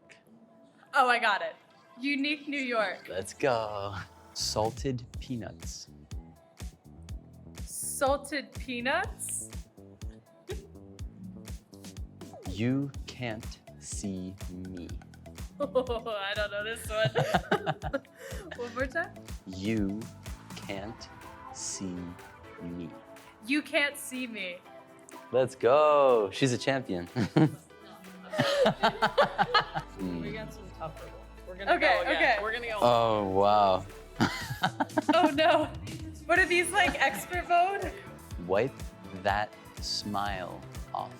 Oh, I got it. Unique New York. Let's go. Salted peanuts. Salted peanuts? You can't see me. Oh, I don't know this one. One more time. You can't see me. You can't see me. Let's go. She's a champion. We got some tougher ones. We're gonna Okay, go again. okay. We're gonna go. Oh, wow. Oh no. What are these, like, expert mode? Wipe that smile off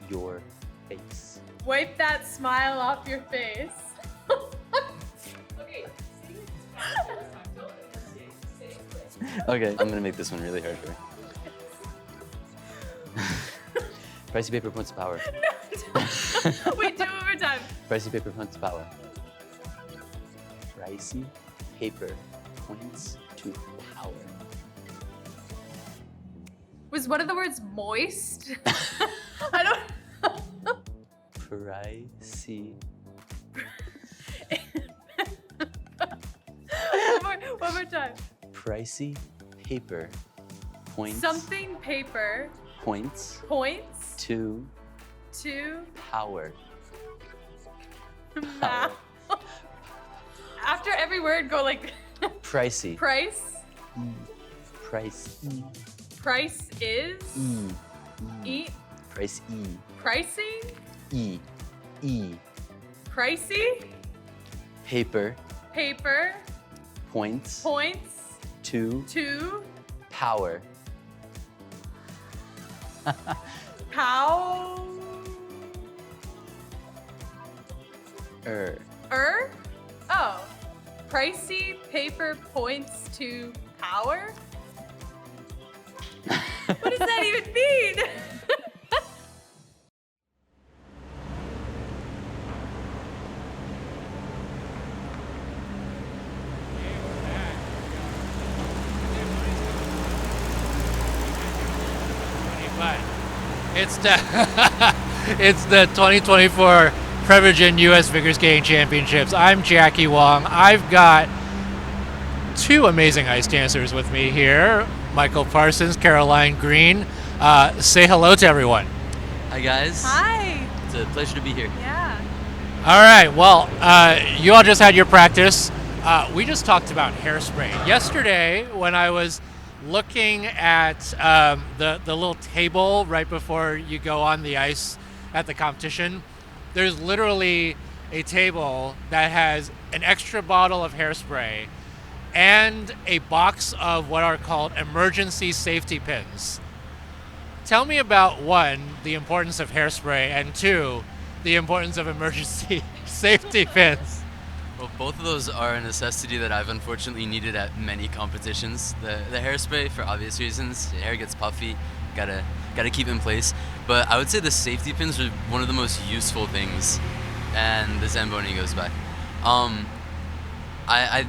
your face. Wipe that smile off your face. Okay. Okay, I'm gonna make this one really hard for you. Pricey paper points to power. Wait, do it one more time. Pricey paper points to power. Pricey paper points to power. Was one of the words moist? I don't. Pricey. One more time. Pricey paper points. Something paper Points points to to power. math. After every word, go like Pricey. price. Price. Price is eat. Price E. Pricing. E. E. Pricey. Paper Paper points points to to power. pow. Oh. Pricey paper points to power? What does that even mean? It's the it's the 2024 Prevagen U.S. Figure Skating Championships. I'm Jackie Wong. I've got two amazing ice dancers with me here. Michael Parsons, Caroline Green. Say hello to everyone. Hi guys. Hi. It's a pleasure to be here. Yeah. All right. Well, you all just had your practice. We just talked about hairspray. Yesterday, when I was looking at the little table right before you go on the ice at the competition, there's literally a table that has an extra bottle of hairspray and a box of what are called emergency safety pins. Tell me about, one, the importance of hairspray, and two, the importance of emergency safety pins. Well, both of those are a necessity that I've unfortunately needed at many competitions. The hairspray, for obvious reasons, the hair gets puffy, gotta keep in place. But I would say the safety pins are one of the most useful things, and the Zamboni goes by. I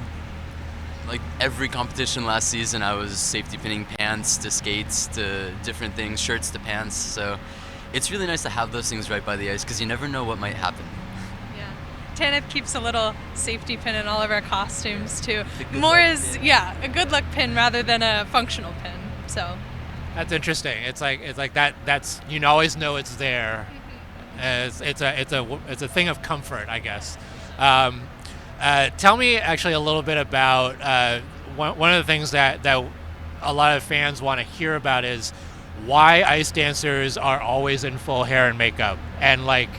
like every competition last season, I was safety pinning pants to skates to different things, shirts to pants. So it's really nice to have those things right by the ice because you never know what might happen. Tanith keeps a little safety pin in all of our costumes too. More is a good luck pin rather than a functional pin. So That's interesting. It's like that. That's, you always know it's there. It's a thing of comfort, I guess. Tell me actually a little bit about one of the things that a lot of fans want to hear about is why ice dancers are always in full hair and makeup, and like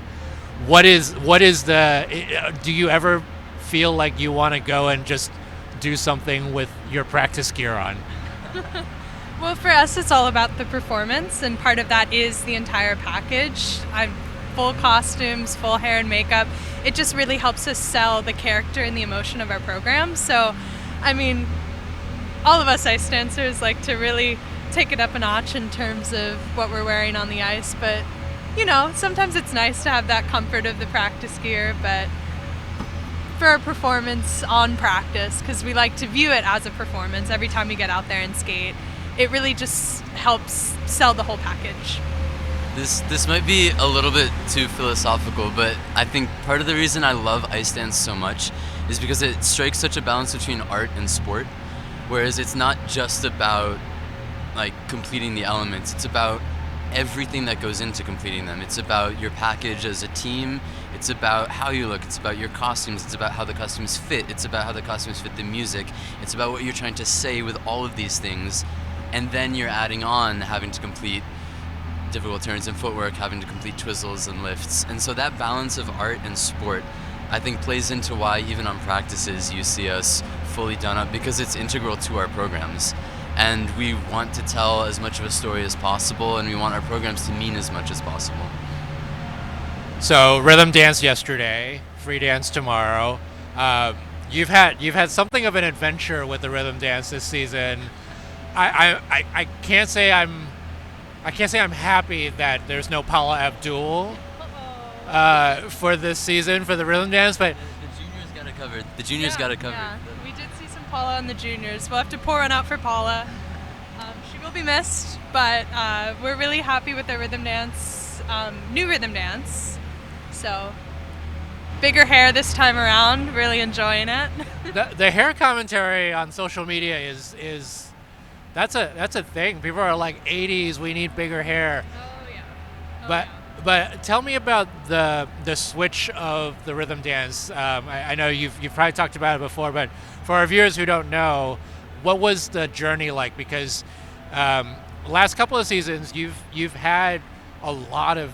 what is the, do you ever feel like you want to go and just do something with your practice gear on? well, for us, it's all about the performance, and part of that is the entire package. I'm full costumes, full hair and makeup. It just really helps us sell the character and the emotion of our program. So, I mean, all of us ice dancers like to really take it up a notch in terms of what we're wearing on the ice, but sometimes it's nice to have that comfort of the practice gear, but for our performance on practice, because we like to view it as a performance every time we get out there and skate, it really just helps sell the whole package. This might be a little bit too philosophical, but I think part of the reason I love ice dance so much is because it strikes such a balance between art and sport, whereas it's not just about like completing the elements, it's about everything that goes into completing them. It's about your package as a team, it's about how you look, it's about your costumes, it's about how the costumes fit, it's about how the costumes fit the music, it's about what you're trying to say with all of these things, and then you're adding on having to complete difficult turns and footwork, having to complete twizzles and lifts. And so that balance of art and sport, I think, plays into why even on practices you see us fully done up because it's integral to our programs. And we want to tell as much of a story as possible, and we want our programs to mean as much as possible. So rhythm dance yesterday, free dance tomorrow. You've had something of an adventure with the rhythm dance this season. I can't say I'm happy that there's no Paula Abdul for this season for the rhythm dance, but The juniors got it covered. The juniors got it covered. Yeah. We did see some Paula in the juniors. We'll have to pour one out for Paula. She will be missed, but we're really happy with the rhythm dance, new rhythm dance. So bigger hair this time around. Really enjoying it. the hair commentary on social media is that's a thing. People are like 80s. We need bigger hair. Oh yeah. But tell me about the switch of the rhythm dance. I know you've probably talked about it before, but for our viewers who don't know, what was the journey like? Because last couple of seasons, you've had a lot of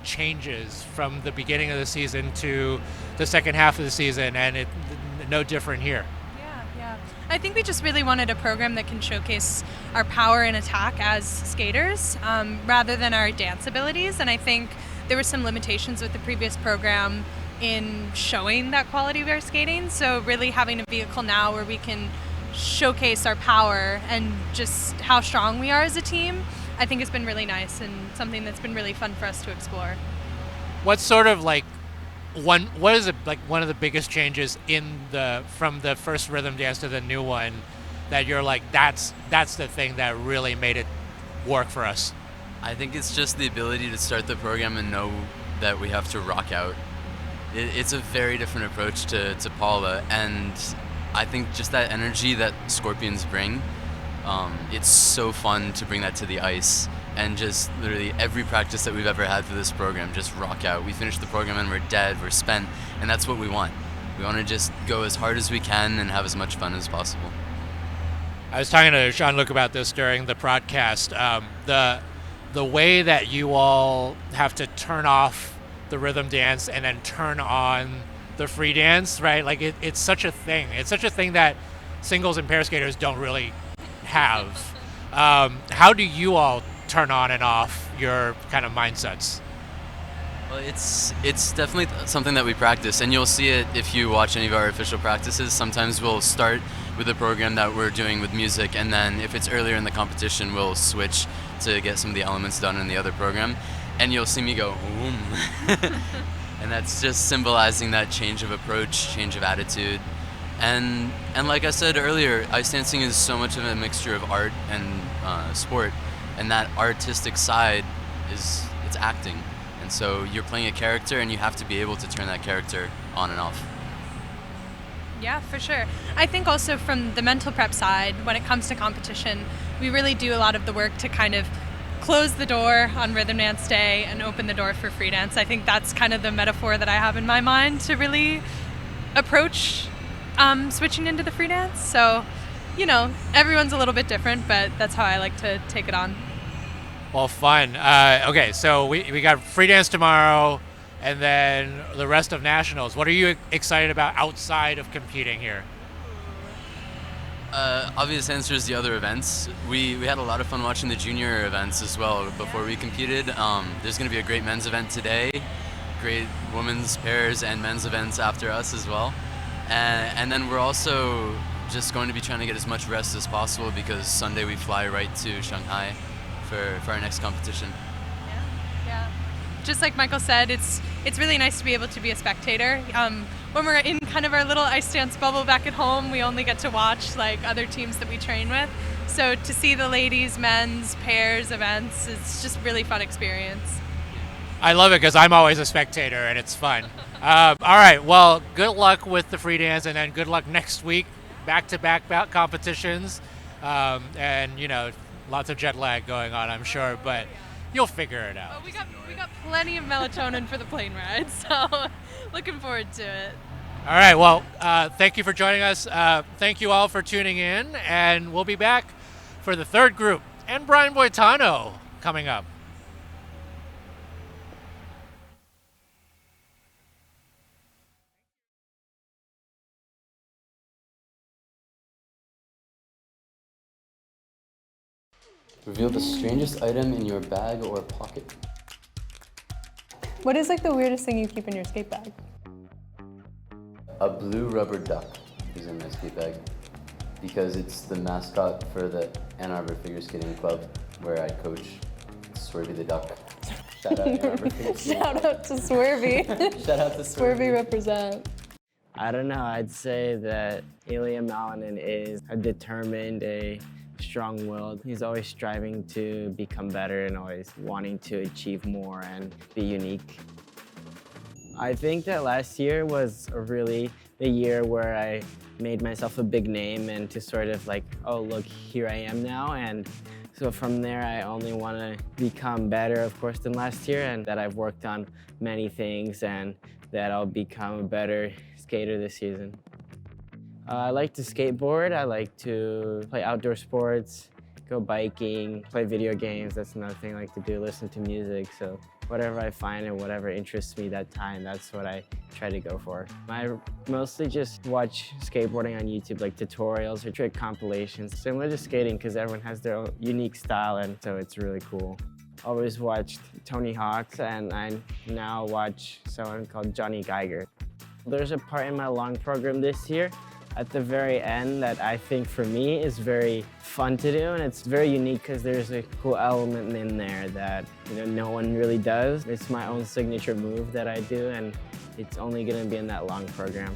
changes from the beginning of the season to the second half of the season, and it no different here. Yeah. I think we just really wanted a program that can showcase our power and attack as skaters rather than our dance abilities. And I think there were some limitations with the previous program in showing that quality of our skating. So really having a vehicle now where we can showcase our power and just how strong we are as a team, I think has been really nice and something that's been really fun for us to explore. What's sort of like what is it like one of the biggest changes from the first rhythm dance to the new one that you're like that's the thing that really made it work for us? I think it's just the ability to start the program and know that we have to rock out. It's a very different approach to Paula, and I think just that energy that Scorpions bring, it's so fun to bring that to the ice. And just literally every practice that we've ever had for this program, just rock out. We finish the program and we're dead, we're spent, and that's what we want. We want to just go as hard as we can and have as much fun as possible. I was talking to Jean-Luc about this during the broadcast. The way that you all have to turn off the rhythm dance and then turn on the free dance, right? Like it's such a thing. It's such a thing that singles and pair skaters don't really have. How do you all turn on and off your kind of mindsets? Well, it's definitely something that we practice, and you'll see it if you watch any of our official practices. Sometimes we'll start with a program that we're doing with music, and then if it's earlier in the competition, we'll switch to get some of the elements done in the other program, and you'll see me go, boom. And that's just symbolizing that change of approach, change of attitude. And like I said earlier, ice dancing is so much of a mixture of art and sport. And that artistic side it's acting. And so you're playing a character and you have to be able to turn that character on and off. Yeah, for sure. I think also from the mental prep side, when it comes to competition, we really do a lot of the work to kind of close the door on Rhythm Dance Day and open the door for free dance. I think that's kind of the metaphor that I have in my mind to really approach switching into the free dance. So, you know, everyone's a little bit different, but that's how I like to take it on. Well, fun. Okay, so we got free dance tomorrow, and then the rest of nationals. What are you excited about outside of competing here? Obvious answer is the other events. We had a lot of fun watching the junior events as well before we competed. There's going to be a great men's event today, great women's pairs and men's events after us as well. And then we're also just going to be trying to get as much rest as possible because Sunday we fly right to Shanghai for our next competition. Yeah. Just like Michael said, it's really nice to be able to be a spectator. When we're in kind of our little ice dance bubble back at home, we only get to watch like other teams that we train with. So to see the ladies, men's, pairs events, it's just really fun experience. I love it because I'm always a spectator and it's fun. All right, well, good luck with the free dance, and then good luck next week, back-to-back competitions, and you know, lots of jet lag going on, I'm sure, but you'll figure it out. Oh, we got plenty of melatonin for the plane ride, so looking forward to it. All right, well, thank you for joining us. Thank you all for tuning in, and we'll be back for the third group and Brian Boitano coming up. Reveal the strangest item in your bag or pocket. What is like the weirdest thing you keep in your skate bag? A blue rubber duck is in my skate bag because it's the mascot for the Ann Arbor Figure Skating Club where I coach. Swervy the Duck. Shout out Ann Arbor Figure Skating Club. Shout out to Swervy. Shout out to Swervy represent. I don't know, I'd say that Ilya Malinin is a determined, strong-willed. He's always striving to become better and always wanting to achieve more and be unique. I think that last year was really the year where I made myself a big name and to sort of like, oh look, here I am now. And so from there, I only want to become better, of course, than last year, and that I've worked on many things and that I'll become a better skater this season. I like to skateboard, I like to play outdoor sports, go biking, play video games. That's another thing I like to do, listen to music. So whatever I find and whatever interests me that time, that's what I try to go for. I mostly just watch skateboarding on YouTube, like tutorials or trick compilations, similar to skating because everyone has their own unique style, and so it's really cool. Always watched Tony Hawk's, and I now watch someone called Johnny Geiger. There's a part in my long program this year at the very end that I think for me is very fun to do, and it's very unique because there's a cool element in there that no one really does. It's my own signature move that I do, and it's only going to be in that long program.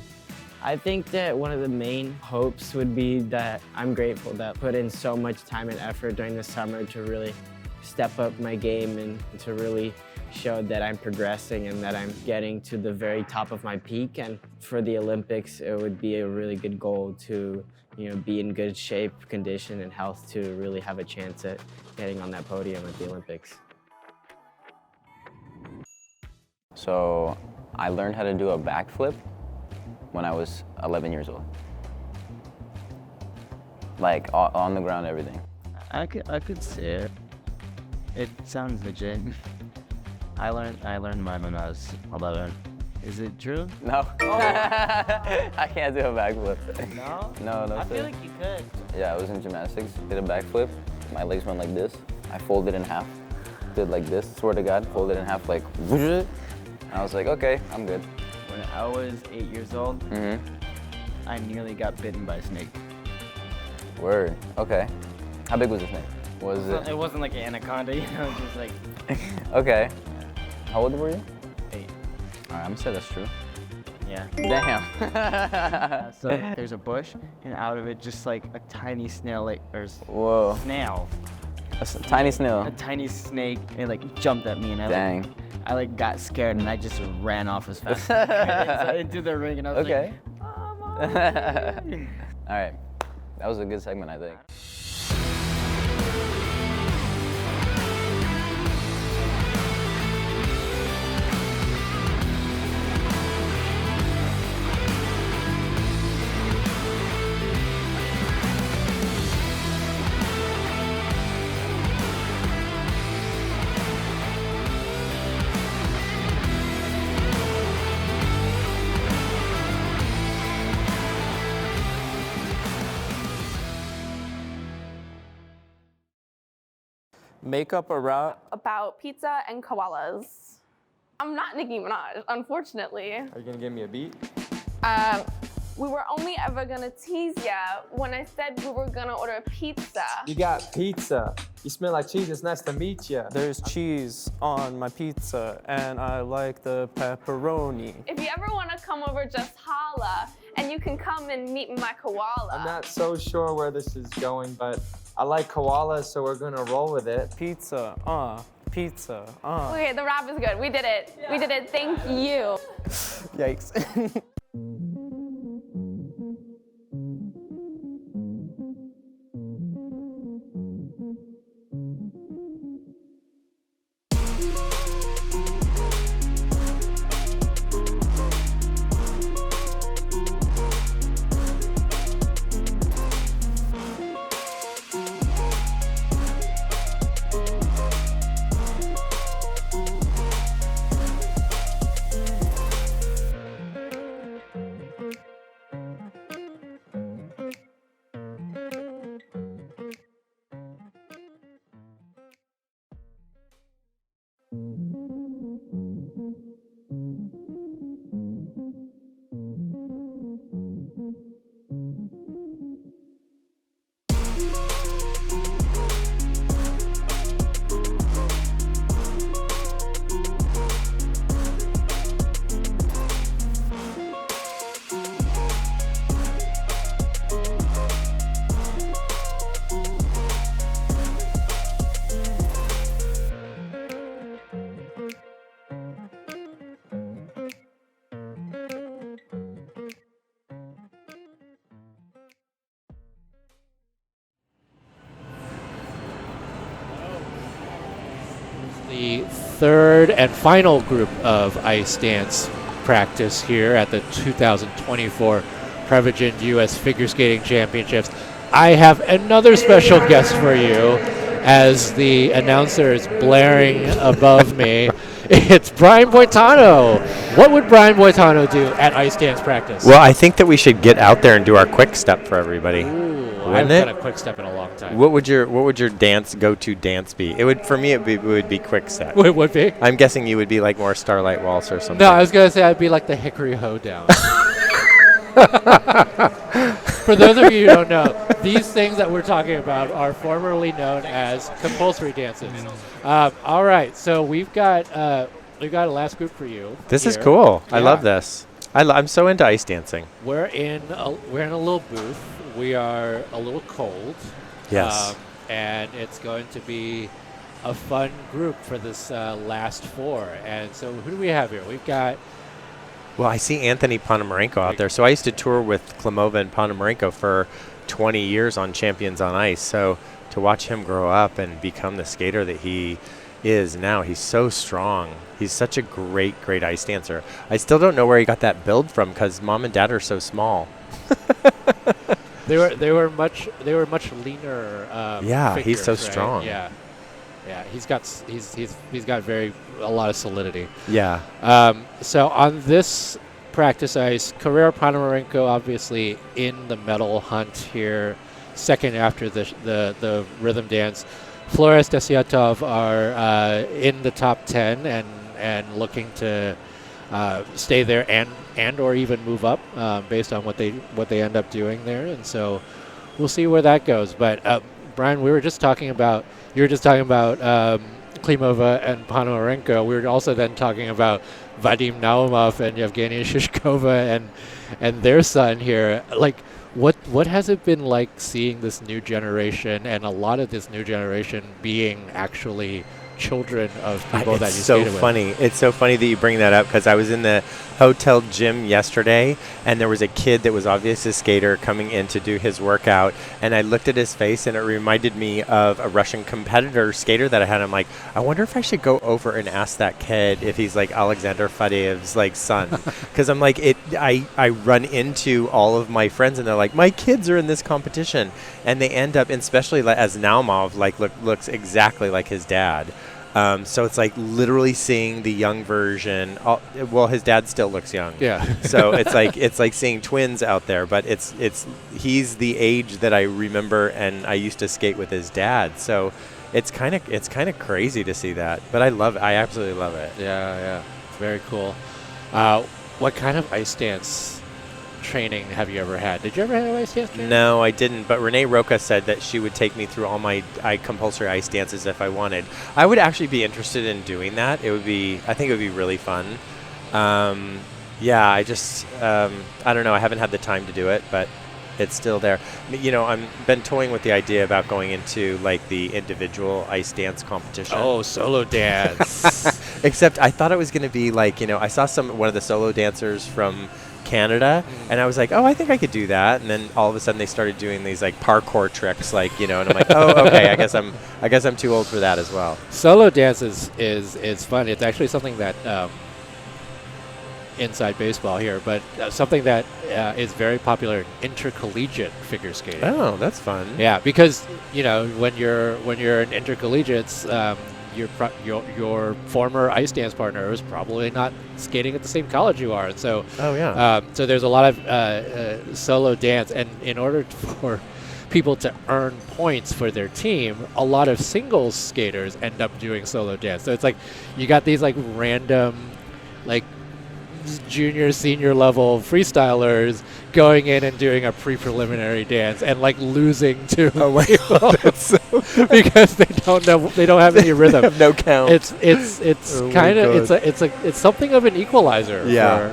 I think that one of the main hopes would be that I'm grateful that I put in so much time and effort during the summer to really step up my game and to really show that I'm progressing and that I'm getting to the very top of my peak. And for the Olympics, it would be a really good goal to be in good shape, condition, and health to really have a chance at getting on that podium at the Olympics. So I learned how to do a backflip when I was 11 years old. Like on the ground, everything. I could see it. It sounds legit. I learned mine when I was 11. Is it true? No. Oh. I can't do a backflip. No? No, I feel like you could. Yeah, I was in gymnastics, did a backflip. My legs went like this. I folded in half, did like this, swear to God, folded in half like, and I was like, okay, I'm good. When I was 8 years old, I nearly got bitten by a snake. Word, okay. How big was the snake? Was it? It wasn't like an anaconda, just like. Okay. How old were you? 8. All right, I'm gonna say that's true. Yeah. Damn. So there's a bush, and out of it, just like a tiny snail, Whoa. Snail. A tiny snail. A tiny snake, and it like jumped at me, and I got scared, and I just ran off as fast as I could into the ring, and I was okay. like, oh, Mom. All right, that was a good segment, I think. Makeup about pizza and koalas. I'm not Nicki Minaj, unfortunately. Are you gonna give me a beat? We were only ever gonna tease ya when I said we were gonna order pizza. You got pizza. You smell like cheese, it's nice to meet ya. There's cheese on my pizza, and I like the pepperoni. If you ever wanna come over, just holla, and you can come and meet my koala. I'm not so sure where this is going, but I like koalas, so we're gonna roll with it. Pizza, pizza, Okay, the rap is good. We did it. Yeah. We did it. Thank you. Yikes. the third and final group of ice dance practice here at the 2024 Prevagen U.S. Figure Skating Championships. I have another special guest for you as the announcer is blaring above me. It's Brian Boitano. What would Brian Boitano do at ice dance practice? Well, I think that we should get out there and do our quick step for everybody. Ooh, I haven't done a quick step in a long time. What would your go-to dance be? It would for me. It would be quick step. It would be. I'm guessing you would be like more Starlight Waltz or something. No, I was gonna say I'd be like the Hickory Hoedown. For those of you who don't know, these things that we're talking about are formerly known as compulsory dances. All right, so we've got a last group for you. This is here. cool. Yeah. I love this. I'm so into ice dancing. We're in a little booth. We are a little cold. Yes. And it's going to be a fun group for this last four. And so who do we have here? We've got. Well, I see Anthony Ponomarenko out there. So I used to tour with Klimova and Ponomarenko for 20 years on Champions on Ice. So to watch him grow up and become the skater that he is now, he's so strong. He's such a great ice dancer. I still don't know where he got that build from because mom and dad are so small. They were much leaner. Yeah, figures, he's so right? strong. Yeah, he's got a lot of solidity. Yeah. So on this practice ice, Carrera Ponomarenko obviously in the medal hunt here, second after the rhythm dance. Flores Desiatov are in the top 10 and looking to stay there and or even move up based on what they end up doing there, and so we'll see where that goes. But Brian, you were just talking about Klimova and Ponomarenko. We were also then talking about Vadim Naumov and Yevgenia Shishkova and their son here. Like, what has it been like seeing this new generation, and a lot of this new generation being actually children of people that you skated with? It's so funny that you bring that up because I was in the hotel gym yesterday and there was a kid that was obviously a skater coming in to do his workout, and I looked at his face and it reminded me of a Russian competitor skater that I had. I'm like, I wonder if I should go over and ask that kid if he's like Alexander Fadeyev's like son, because I'm like, I run into all of my friends and they're like, my kids are in this competition, and they end up, especially as Naumov, like looks exactly like his dad. So it's like literally seeing the young version. Well, his dad still looks young. Yeah. So it's like seeing twins out there, but he's the age that I remember, and I used to skate with his dad. So it's kind of crazy to see that, but I love it. I absolutely love it. Yeah. Very cool. What kind of ice dance training have you ever had? Did you ever have ice dance training? No, I didn't, but Renee Roca said that she would take me through all my compulsory ice dances if I wanted. I would actually be interested in doing that. I think it would be really fun. Yeah, I don't know. I haven't had the time to do it, but it's still there. You know, I've been toying with the idea about going into like the individual ice dance competition. Oh, solo dance. Except I thought it was going to be like, I saw one of the solo dancers from Canada, and I was like, oh, I think I could do that. And then all of a sudden they started doing these like parkour tricks, like, and I'm like, oh, okay, I guess I'm too old for that as well. Solo dance is fun. It's actually something that inside baseball here, but something that is very popular in intercollegiate figure skating. Oh, that's fun. Yeah, because when you're in intercollegiates, your former ice dance partner is probably not skating at the same college you are, and so so there's a lot of solo dance, and in order for people to earn points for their team, a lot of singles skaters end up doing solo dance. So it's like you got these like random like junior, senior level freestylers going in and doing a pre-preliminary dance and like losing to people because they don't have any rhythm. They have no count. It's kind of it's something of an equalizer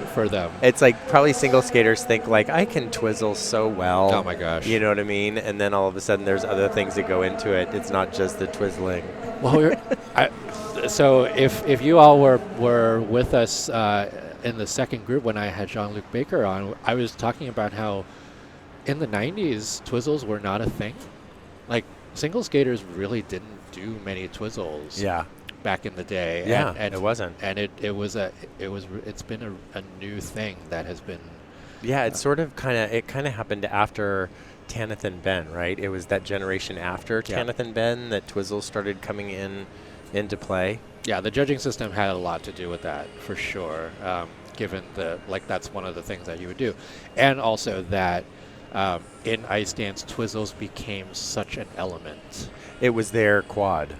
for them. It's like probably single skaters think like, I can twizzle so well. Oh my gosh. You know what I mean? And then all of a sudden there's other things that go into it. It's not just the twizzling. Well, so if you all were with us in the second group when I had Jean-Luc Baker on, I was talking about how in the 90s, twizzles were not a thing. Like, single skaters really didn't do many twizzles. Yeah. back in the day. Yeah, and it wasn't. And it's been a new thing that has been. Yeah, it sort of kind of happened after Tanith and Ben, right? It was that generation after Tanith and Ben that Twizzle started coming into play. Yeah, the judging system had a lot to do with that, for sure. Given that's one of the things that you would do, and also that in ice dance, Twizzles became such an element. It was their quad,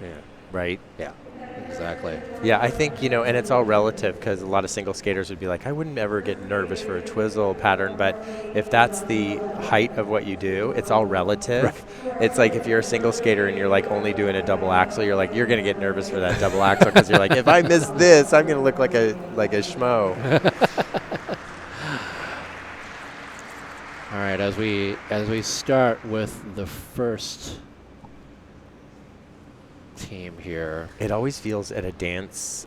right? Yeah, exactly. Yeah, I think, and it's all relative because a lot of single skaters would be like, I wouldn't ever get nervous for a Twizzle pattern, but if that's the height of what you do, it's all relative. Right. It's like if you're a single skater and you're like only doing a double axel, you're like, you're going to get nervous for that double axel because you're like, if I miss this, I'm going to look like a schmo. All right, as we start with the first team here. It always feels at a dance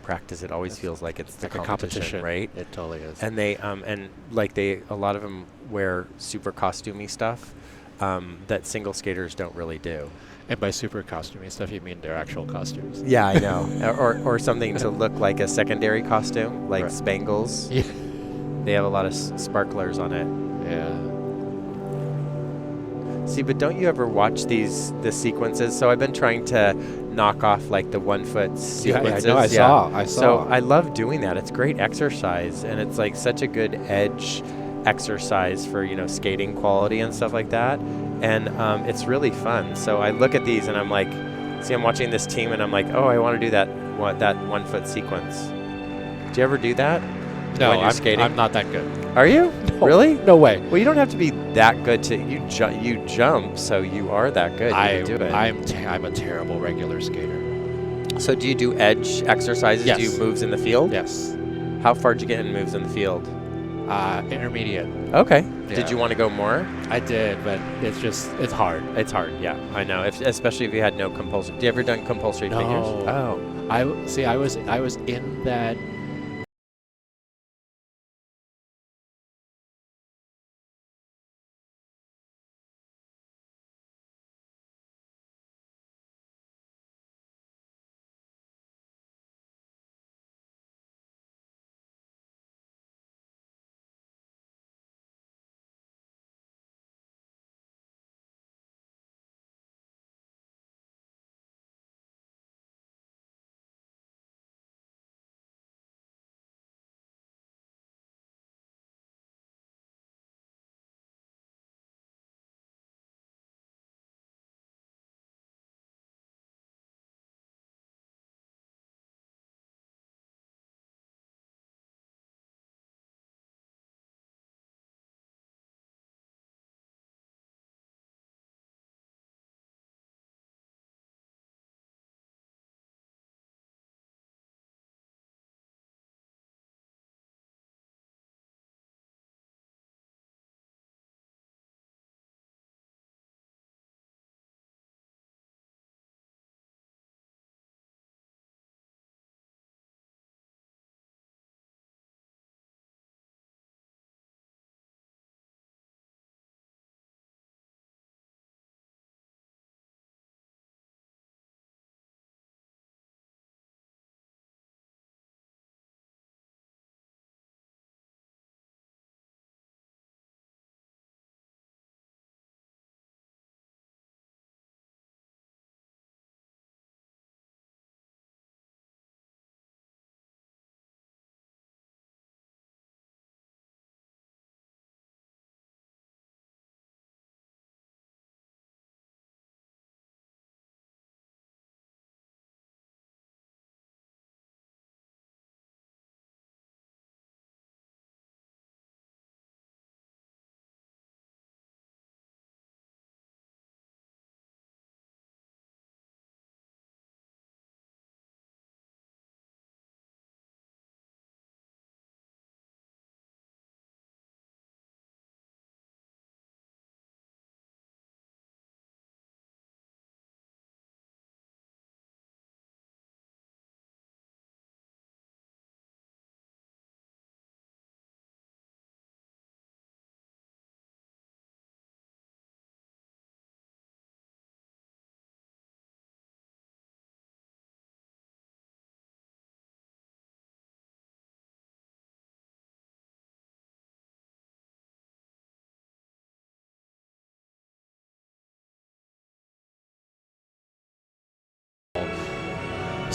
practice. It always feels like it's the like competition, right? It totally is. And they a lot of them wear super costumey stuff that single skaters don't really do. And by super costumey stuff, you mean their actual costumes? Yeah, I know. or something to look like a secondary costume, like spangles. Yeah. They have a lot of sparklers on it. Yeah. See, but don't you ever watch the sequences? So I've been trying to knock off like the 1 foot sequences. Yeah, I know, I saw. So I love doing that. It's great exercise, and it's like such a good edge exercise for skating quality and stuff like that. And it's really fun. So I look at these and I'm like, see, I'm watching this team and I'm like, oh, I want to do that 1 foot sequence. Do you ever do that? No, when you're skating? I'm not that good. Are you? No, really? No way. Well, you don't have to be that good to you jump, so you are that good. You do it. I'm a terrible regular skater. So do you do edge exercises? Yes. Do you moves in the field? Yes. How far did you get in moves in the field? Intermediate. Okay. Yeah. Did you want to go more? I did, but it's hard. It's hard. Yeah, I know. Especially if you had no compulsory. Have you ever done compulsory figures? Oh. I was in that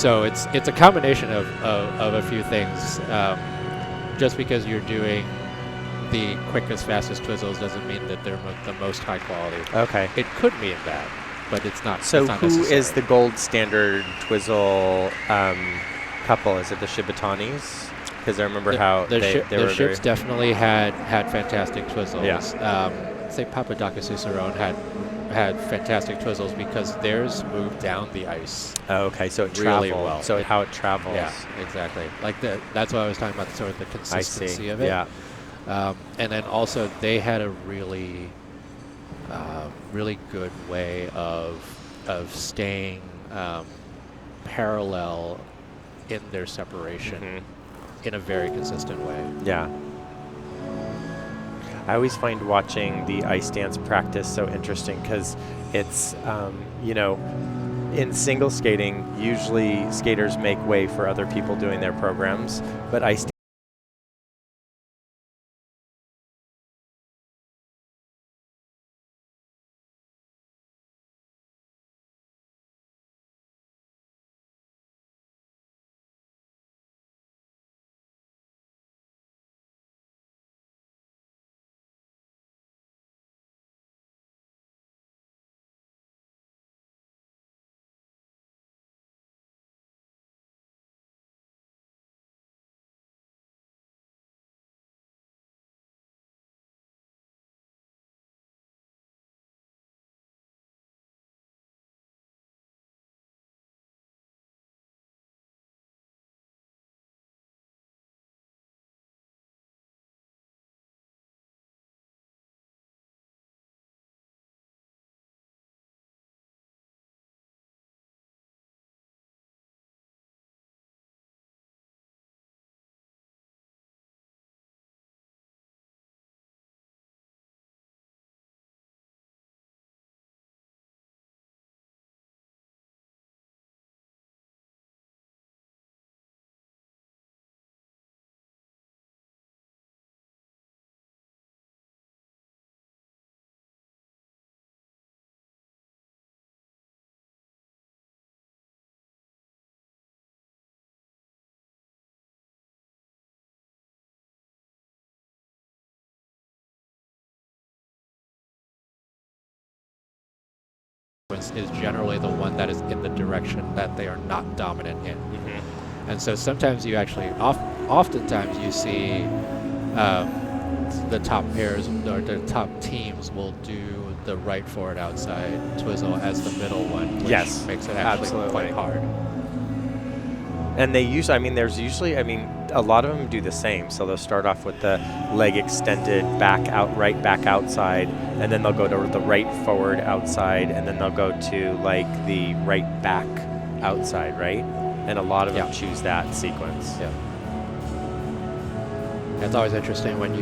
So it's a combination of a few things. Just because you're doing the quickest, fastest twizzles doesn't mean that they're the most high quality. Okay. It could mean that, but it's not. So it's not who is necessary. the gold standard twizzle couple? Is it the Shibatanis? Because I remember how they were the ships definitely had fantastic twizzles. Yeah. Say Papadakis Cicerone had fantastic twizzles because theirs moved down the ice. Oh, okay, so it really traveled. well. So how it travels. Yeah, exactly. Like that's what I was talking about, sort of the consistency of it. Yeah. And then also they had a really good way of staying parallel in their separation in a very consistent way. Yeah. I always find watching the ice dance practice so interesting because it's, in single skating, usually skaters make way for other people doing their programs, but ice is generally the one that is in the direction that they are not dominant in. And so sometimes you actually, oftentimes you see the top pairs or the top teams will do the right forward outside twizzle as the middle one, which makes it actually quite hard. And they use, there's usually, a lot of them do the same. So they'll start off with the leg extended back out, right back outside, and then they'll go to the right forward outside, and then they'll go to like the right back outside, right? And a lot of them choose that sequence. Yeah. It's always interesting when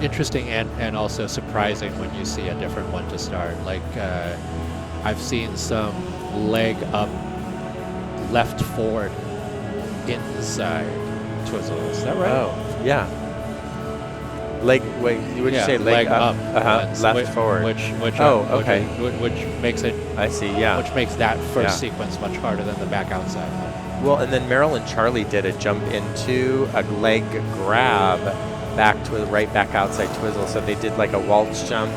interesting and also surprising when you see a different one to start. Like I've seen some leg up, left forward, inside twizzle. Is that right? Oh, yeah. Leg. Wait, would you say leg up? Left forward. Which okay. Which makes it. I see. Yeah. Which makes that first sequence much harder than the back outside one. Well, and then Meryl and Charlie did a jump into a leg grab back to the right back outside twizzle. So they did like a waltz jump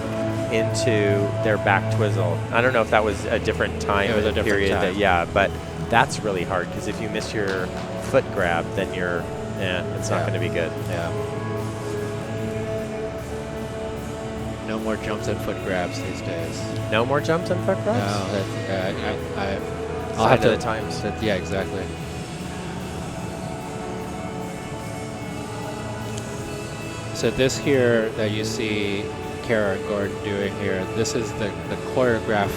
into their back twizzle. I don't know if that was a different time. It was a different period. time. But that's really hard because if you miss your foot grab, then it's not going to be good. Yeah. No more jumps and foot grabs these days. No more jumps and foot grabs? No, I'll have to the times. Yeah, exactly. So this here that you see Kara and Gordon doing here, this is the choreographic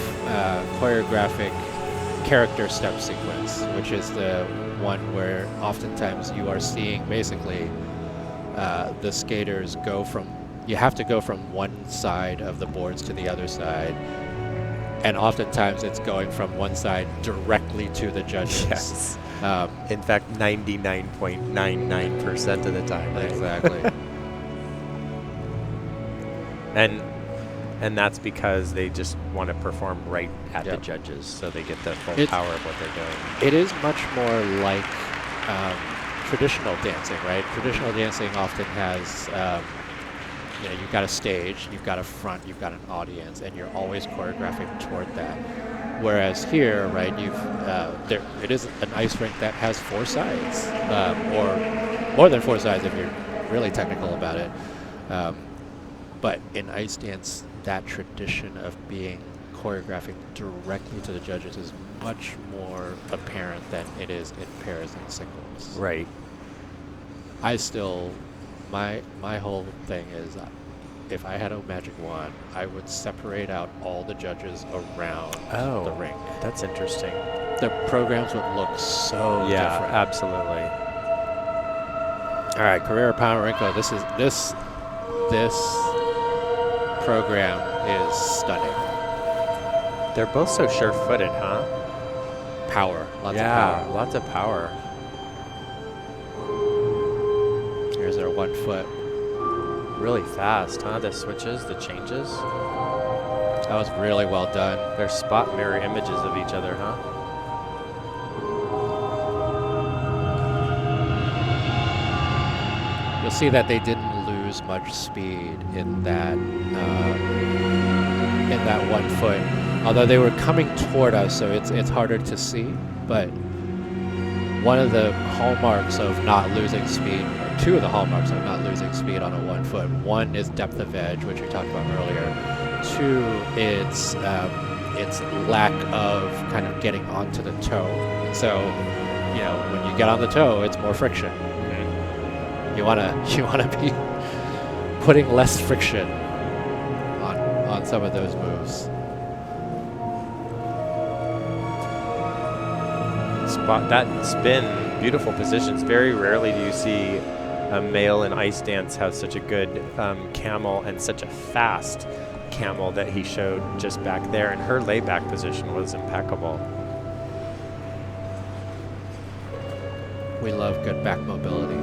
character step sequence, which is the one where oftentimes you are seeing basically the skaters you have to go from one side of the boards to the other side, and oftentimes it's going from one side directly to the judges. Yes. In fact, 99.99% of the time. Exactly. And And that's because they just want to perform right at the Yep. judges, so they get the full It's- power of what they're doing. It is much more like traditional dancing, right? Traditional dancing often has, you've got a stage, you've got a front, you've got an audience, and you're always choreographing toward that. Whereas here, right, it is an ice rink that has 4 sides, or more than 4 sides if you're really technical about it. But in ice dance, that tradition of choreographing directly to the judges is much more apparent than it is in pairs and singles. Right. I still, my whole thing is, if I had a magic wand, I would separate out all the judges around the rink. That's interesting. The programs would look so different. Absolutely. All right, Carrera Powerenko. This program is stunning. They're both so sure-footed, huh? Power, lots of Yeah, power. lots of power. Here's our 1 foot. Really fast, huh? The switches, the changes. That was really well done. They're spot mirror images of each other, huh? You'll see that they didn't lose much speed in that 1 foot. Although they were coming toward us, so it's harder to see. But one of the hallmarks of not losing speed, or 2 of the hallmarks of not losing speed on a 1 foot, 1 is depth of edge, which we talked about earlier. 2, it's lack of kind of getting onto the toe. So, when you get on the toe, it's more friction. You wanna be putting less friction on some of those moves. Spot that spin, beautiful positions. Very rarely do you see a male in ice dance have such a good camel and such a fast camel that he showed just back there. And her layback position was impeccable. We love good back mobility.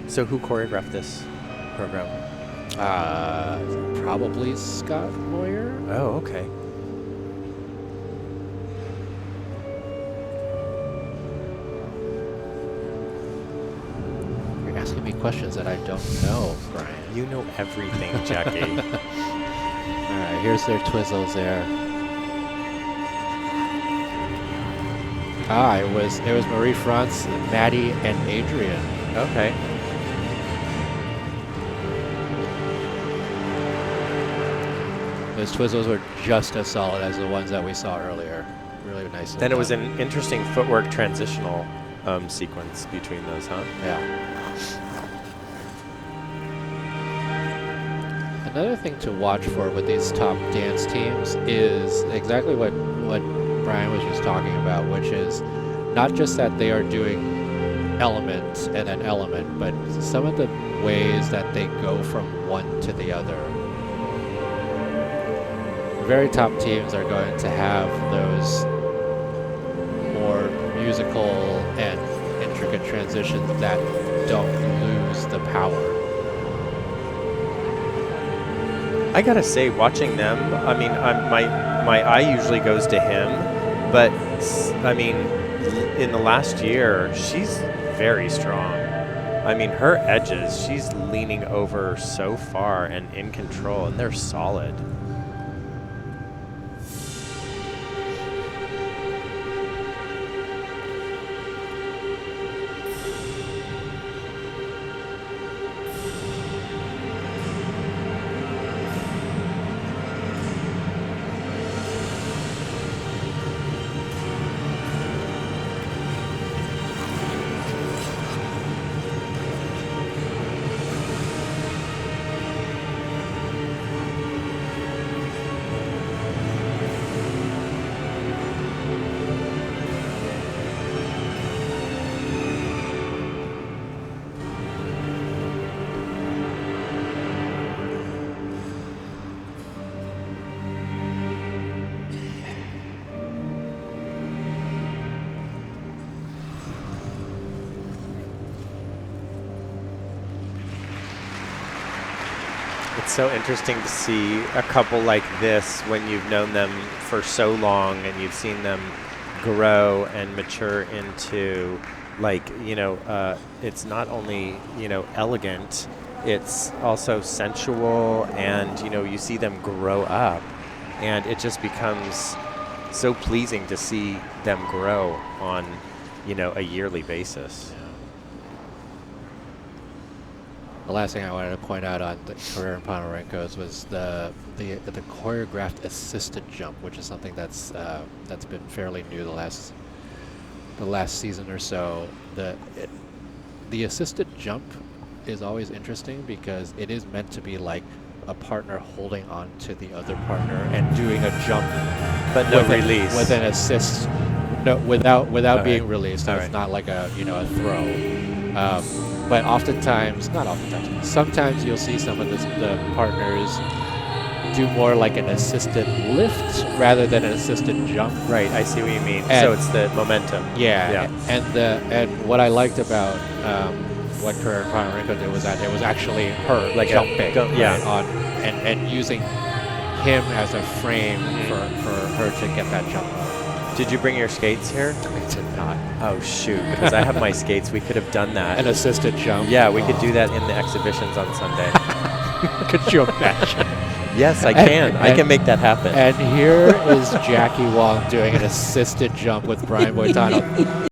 So who choreographed this program? Probably Scott Moyer. Oh, okay. You're asking me questions that I don't know, Brian. You know everything, Jackie. All right, here's their twizzles there. It was Marie-France, Maddie, and Adrian. Okay. Those twizzles were just as solid as the ones that we saw earlier. Really nice. Then it was an interesting footwork transitional sequence between those, huh? Yeah. Another thing to watch for with these top dance teams is exactly what Brian was just talking about, which is not just that they are doing element and an element, but some of the ways that they go from one to the other. The very top teams are going to have those more musical and intricate transitions that don't lose the power. I gotta say, watching them, I mean, my eye usually goes to him, but I mean, in the last year, she's very strong. I mean, her edges, she's leaning over so far and in control, and they're solid. it's so interesting to see a couple like this when you've known them for so long and you've seen them grow and mature into, like, it's not only, elegant, it's also sensual, and, you see them grow up, and it just becomes so pleasing to see them grow on, a yearly basis. The last thing I wanted to point out on the Carrera and Ponorenko's was the choreographed assisted jump, which is something that's been fairly new the last season or so. The assisted jump is always interesting because it is meant to be like a partner holding on to the other partner and doing a jump, but no release with an assist, without being released. So All it's right. not like a throw. But sometimes you'll see some of the partners do more like an assisted lift rather than an assisted jump. Right, I see what you mean. And so it's the momentum. Yeah. And what I liked about what Carrera and Ponorenko did was that it was actually her Like jumping yeah. on and using him as a frame for her to get that jump up. Did you bring your skates here? I did not. Oh, shoot, because I have my skates. We could have done that. An assisted jump? Yeah, we could do that in the exhibitions on Sunday. Could you imagine? Yes, I can. I can make that happen. And here is Jackie Wong doing an assisted jump with Brian Boitano.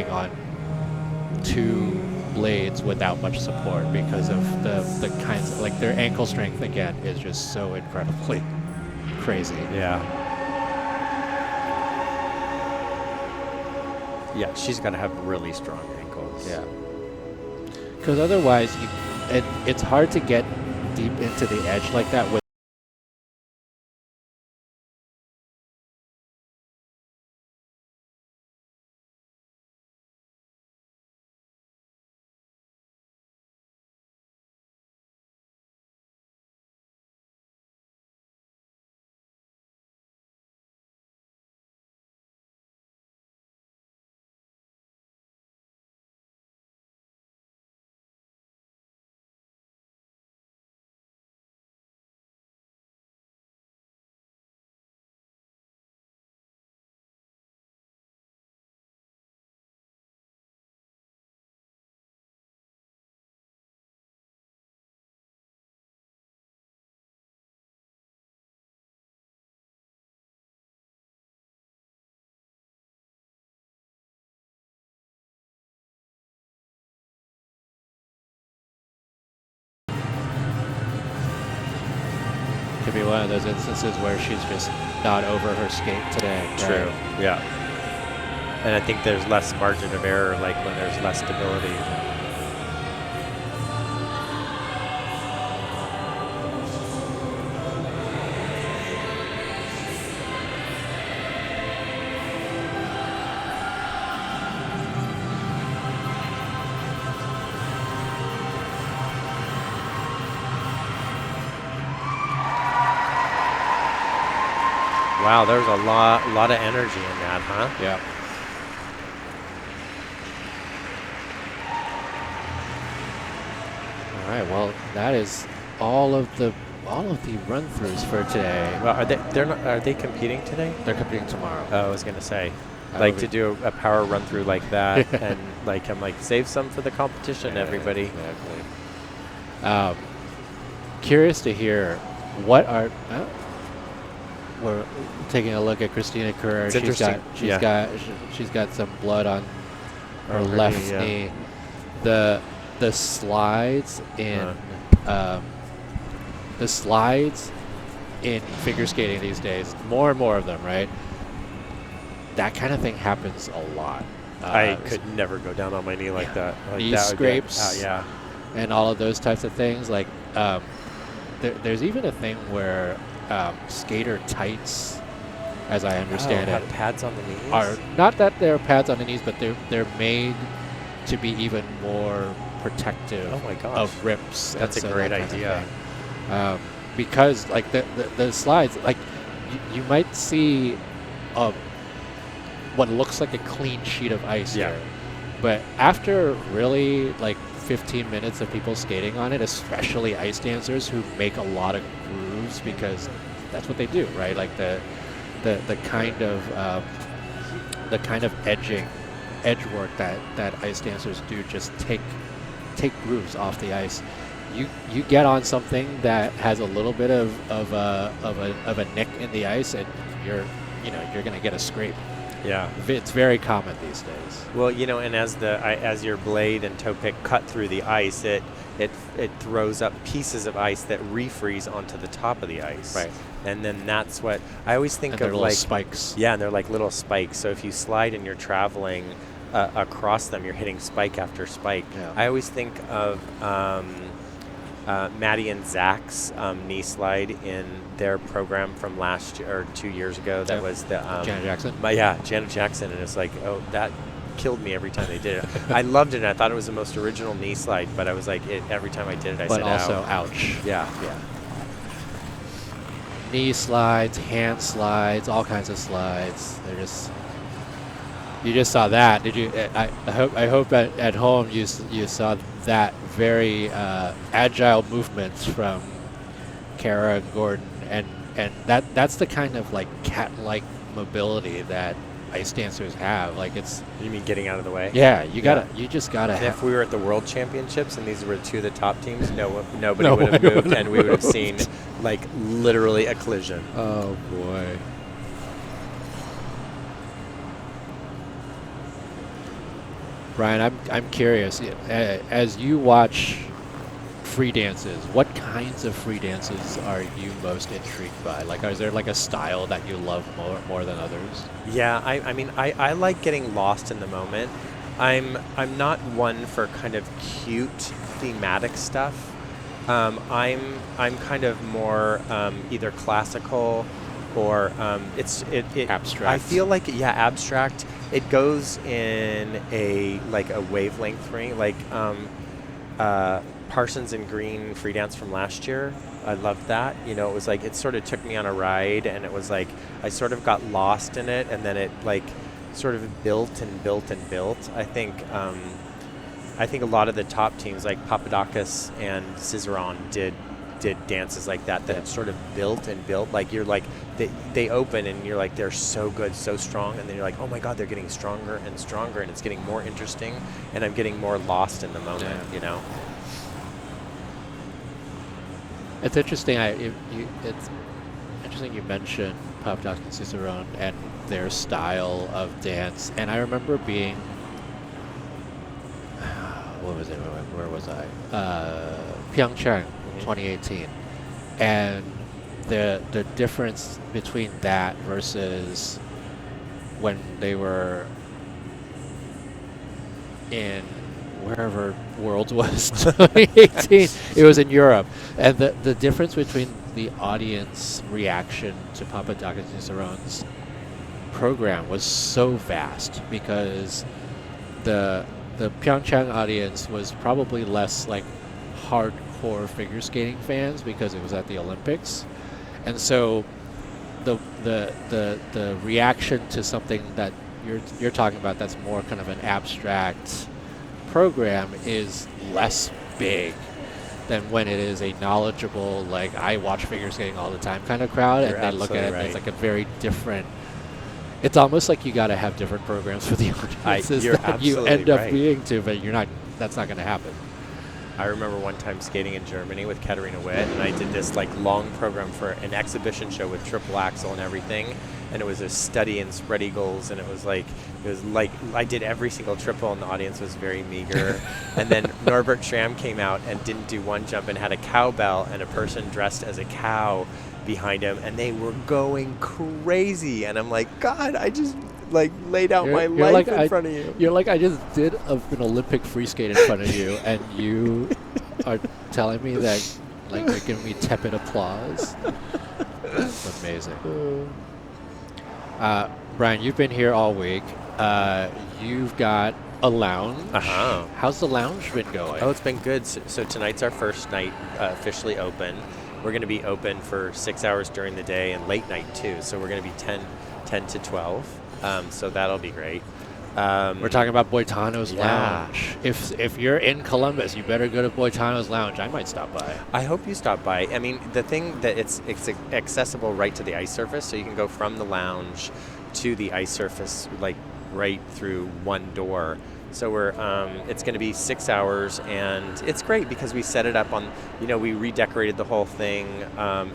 On two blades without much support because of the kinds of, like, their ankle strength again is just so incredibly crazy. Yeah. Yeah, she's got to have really strong ankles. Yeah. Because otherwise, it's hard to get deep into the edge like that with could be one of those instances where she's just not over her skate today. True. Right? Yeah. And I think there's less margin of error, like when there's less stability. Wow, there's a lot of energy in that, huh? Yeah. All right. Well, that is all of the run-throughs for today. Well, are they competing today? They're competing tomorrow. Oh, I was gonna say, That like would to be- do a power run through like that, and like I'm like save some for the competition, everybody. Exactly. Curious to hear what are. We're taking a look at Christina Kerr. It's interesting. She's got some blood on her her left knee, yeah. knee. The slides in figure skating these days, more and more of them, right? That kind of thing happens a lot. I could never go down on my knee like that. Like Knee that would be- scrapes, yeah. and all of those types of things. Like, there's even a thing where skater tights, as I understand have it, pads on the knees. are not that they're pads on the knees, but they're made to be even more protective Oh my gosh. of rips. That's and a so great that kind of idea. thing. Because like the slides, like you might see what looks like a clean sheet of ice Yeah. here, but after really like 15 minutes of people skating on it, especially ice dancers who make a lot of grooves because that's what they do, right? Like the kind of edge work that ice dancers do, just take grooves off the ice. You get on something that has a little bit of a nick in the ice, and you're gonna get a scrape. Yeah. It's very common these days. Well, and as your blade and toe pick cut through the ice, it throws up pieces of ice that refreeze onto the top of the ice. Right. And then that's what I always think And of, they're little like spikes. Yeah, and they're like little spikes. So if you slide and you're traveling across them, you're hitting spike after spike. Yeah. I always think of Maddie and Zach's knee slide in their program from last year or 2 years ago. That was the Janet Jackson. Janet Jackson, and it's like, oh, that killed me every time they did it. I loved it, and I thought it was the most original knee slide, but I was like, every time I did it, I But said, also, ow. ouch. Yeah. Knee slides, hand slides, all kinds of slides. You just saw that. Did you? I hope at home you saw that very agile movements from Kara and Gordon, and that's the kind of like cat-like mobility that ice dancers have. Like it's. You mean getting out of the way? Yeah, you just gotta. And if we were at the World Championships and these were two of the top teams, nobody No would have one moved, would've and we would have moved. seen like literally a collision. Oh boy. Brian, I'm curious. As you watch free dances, what kinds of free dances are you most intrigued by? Like, is there like a style that you love more than others? Yeah, I mean, I like getting lost in the moment. I'm not one for kind of cute thematic stuff. I'm kind of more either classical or it's abstract. I feel like abstract. It goes in a wavelength ring, like Parsons and Green free dance from last year. I loved that. It was like it sort of took me on a ride, and it was like I sort of got lost in it, and then it like sort of built and built and built. I think a lot of the top teams like Papadakis and Cizeron did dances like that it sort of built and built. Like you're like they open and you're like they're so good, so strong, and then you're like, oh my god, they're getting stronger and stronger, and it's getting more interesting, and I'm getting more lost in the moment. It's interesting. It's interesting you mentioned Papadakis and Cizeron and their style of dance, and I remember being. What was it? Where was I? Pyeongchang, 2018, and the difference between that versus when they were in wherever Worlds was 2018. It was in Europe, and the difference between the audience reaction to Papadakis and Cizeron's program was so vast, because the Pyeongchang audience was probably less like hardcore figure skating fans because it was at the Olympics, and so the reaction to something that you're talking about that's more kind of an abstract program is less big than when it is a knowledgeable, like, I watch figure skating all the time kind of crowd, You're and they look at it absolutely as like a very different. It's almost like you got to have different programs for the audiences you're that you absolutely end up right. being to, but you're not. That's not going to happen. I remember one time skating in Germany with Katarina Witt, and I did this like long program for an exhibition show with triple axel and everything, and it was a study in spread eagles, and it was like I did every single triple, and the audience was very meager. And then Norbert Schramm came out and didn't do one jump and had a cowbell and a person dressed as a cow behind him, and they were going crazy. And I'm like, God, I just like laid out my life like in front of you. You're like, I just did an Olympic free skate in front of you, and you are telling me that, like, you're giving me tepid applause. That's amazing. Brian, you've been here all week. You've got a lounge. Uh-huh. How's the lounge been going? Oh, it's been good. So tonight's our first night officially open. We're going to be open for 6 hours during the day and late night too. So we're going to be 10 to 12. So that'll be great. We're talking about Boitano's Lounge. If you're in Columbus, you better go to Boitano's Lounge. I might stop by. I hope you stop by. I mean, the thing that it's accessible right to the ice surface, so you can go from the lounge to the ice surface, like right through one door. So it's going to be 6 hours, and it's great because we set it up on, we redecorated the whole thing.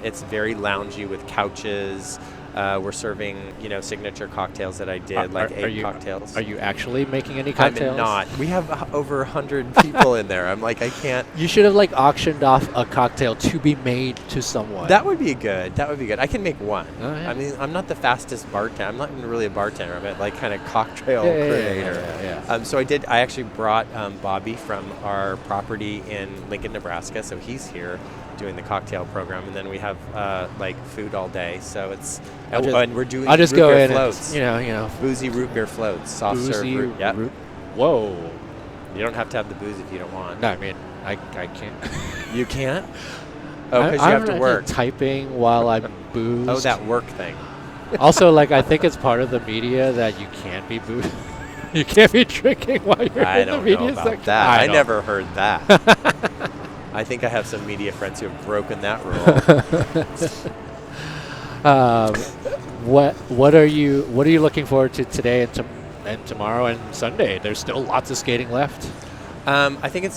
It's very loungy with couches. We're serving, signature cocktails that I did, egg cocktails. Are you actually making any cocktails? I'm not. We have over 100 people in there. I'm like, I can't. You should have auctioned off a cocktail to be made to someone. That would be good. I can make one. Oh, yeah. I mean, I'm not the fastest bartender. I'm not even really a bartender. I'm a kind of cocktail creator. Yeah. So I actually brought Bobby from our property in Lincoln, Nebraska. So he's here doing the cocktail program, and then we have food all day. So it's and we're doing. I'll just root go beer in floats. and boozy root beer floats, soft serve. Yep. Whoa. You don't have to have the booze if you don't want. No, I mean, I can't. You can't? Oh, because you have to work. Typing while I'm boozed. Oh, that work thing. Also, I think it's part of the media that you can't be boozed. You can't be drinking while you're in the media section. I don't know about that. I never heard that. I think I have some media friends who have broken that rule. What are you looking forward to today and tomorrow and Sunday? There's still lots of skating left. I think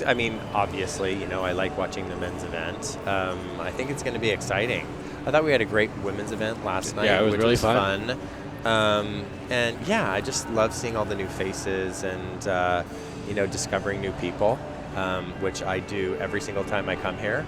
obviously, I like watching the men's event. I think it's going to be exciting. I thought we had a great women's event last night. Yeah, it was which really was fun. And yeah, I just love seeing all the new faces and, discovering new people, which I do every single time I come here.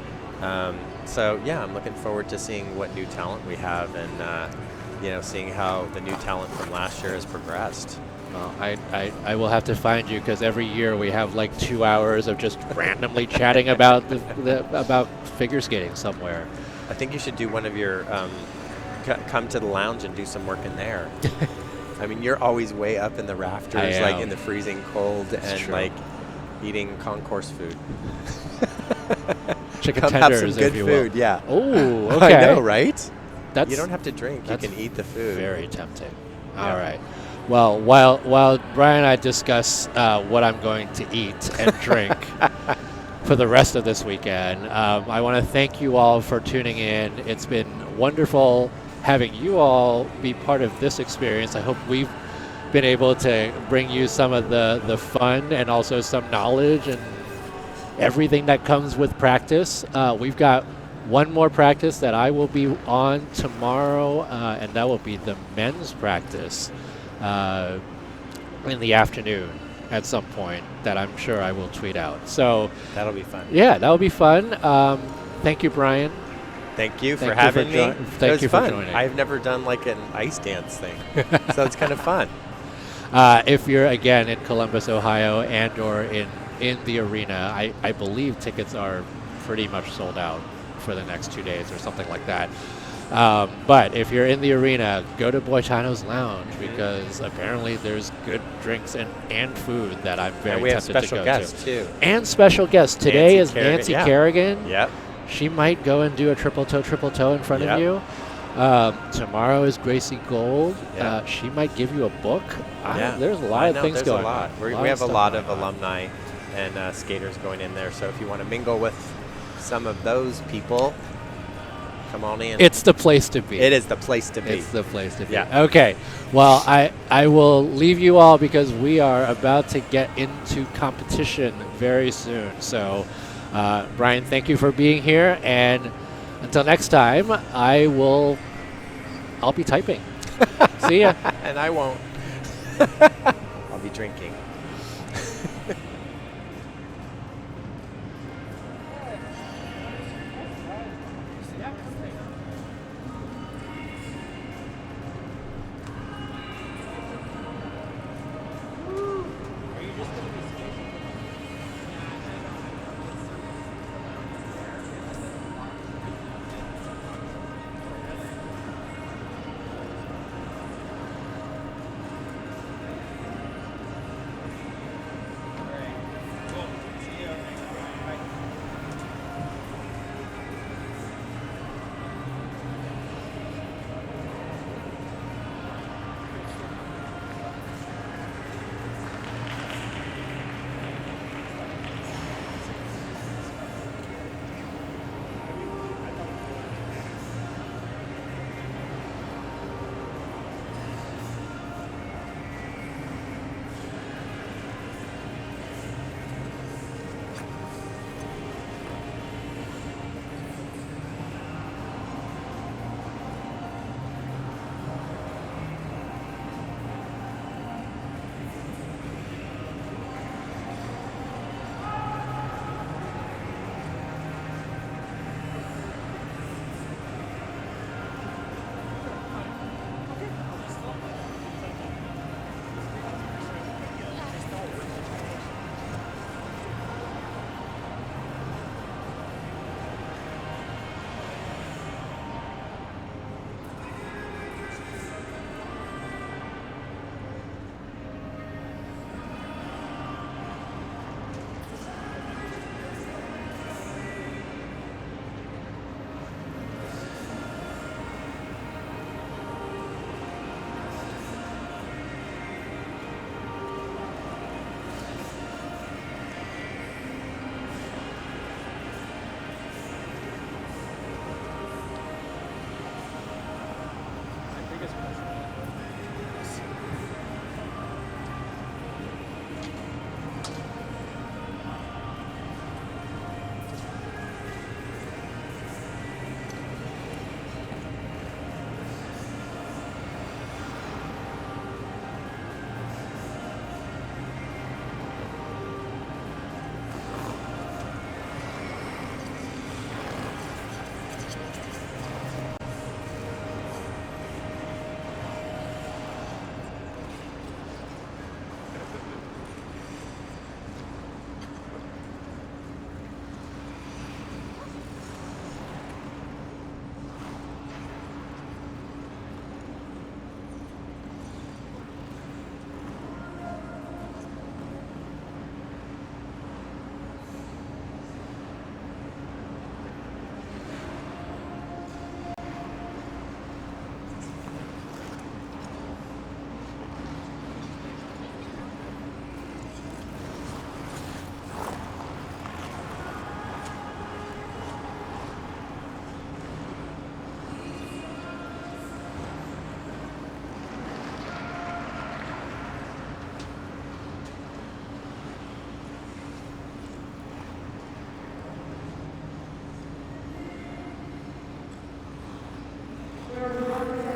So yeah, I'm looking forward to seeing what new talent we have and, seeing how the new talent from last year has progressed. Well, I will have to find you because every year we have 2 hours of just randomly chatting about about figure skating somewhere. I think you should do one of your come to the lounge and do some work in there. I mean, you're always way up in the rafters, in the freezing cold, and eating concourse food. Chicken come tenders, have some good if you food. will. Yeah. Oh, okay. I know, right? You don't have to drink. You can eat the food. Very tempting. All right. Well, while Brian and I discuss what I'm going to eat and drink for the rest of this weekend, I want to thank you all for tuning in. It's been wonderful having you all be part of this experience. I hope we've been able to bring you some of the fun and also some knowledge and everything that comes with practice. We've got one more practice that I will be on tomorrow, and that will be the men's practice in the afternoon at some point that I'm sure I will tweet out. So that'll be fun. Yeah, that'll be fun. Thank you, Brian. Thank you for having me. Thank you fun. for joining. I've never done an ice dance thing, so it's kind of fun. If you're again in Columbus, Ohio, and or in the arena, I believe tickets are pretty much sold out for the next 2 days or something like that. But if you're in the arena, go to Boitano's Lounge because apparently there's good drinks and food that I'm very we have tempted to special go guests to. too. And special guests. Today is Nancy Kerrigan. Yep. She might go and do a triple toe in front of you. Tomorrow is Gracie Gold. Yeah. She might give you a book. Yeah. There's a lot of things there's going a lot. on. We have a lot of stuff going on. alumni and skaters going in there. So if you want to mingle with some of those people, come on in. It's the place to be. It is the place to be. It's the place to be. Yeah. Okay. Well, I will leave you all because we are about to get into competition very soon. So, Brian, thank you for being here. And until next time, I'll be typing. See ya. And I won't. I'll be drinking. We're running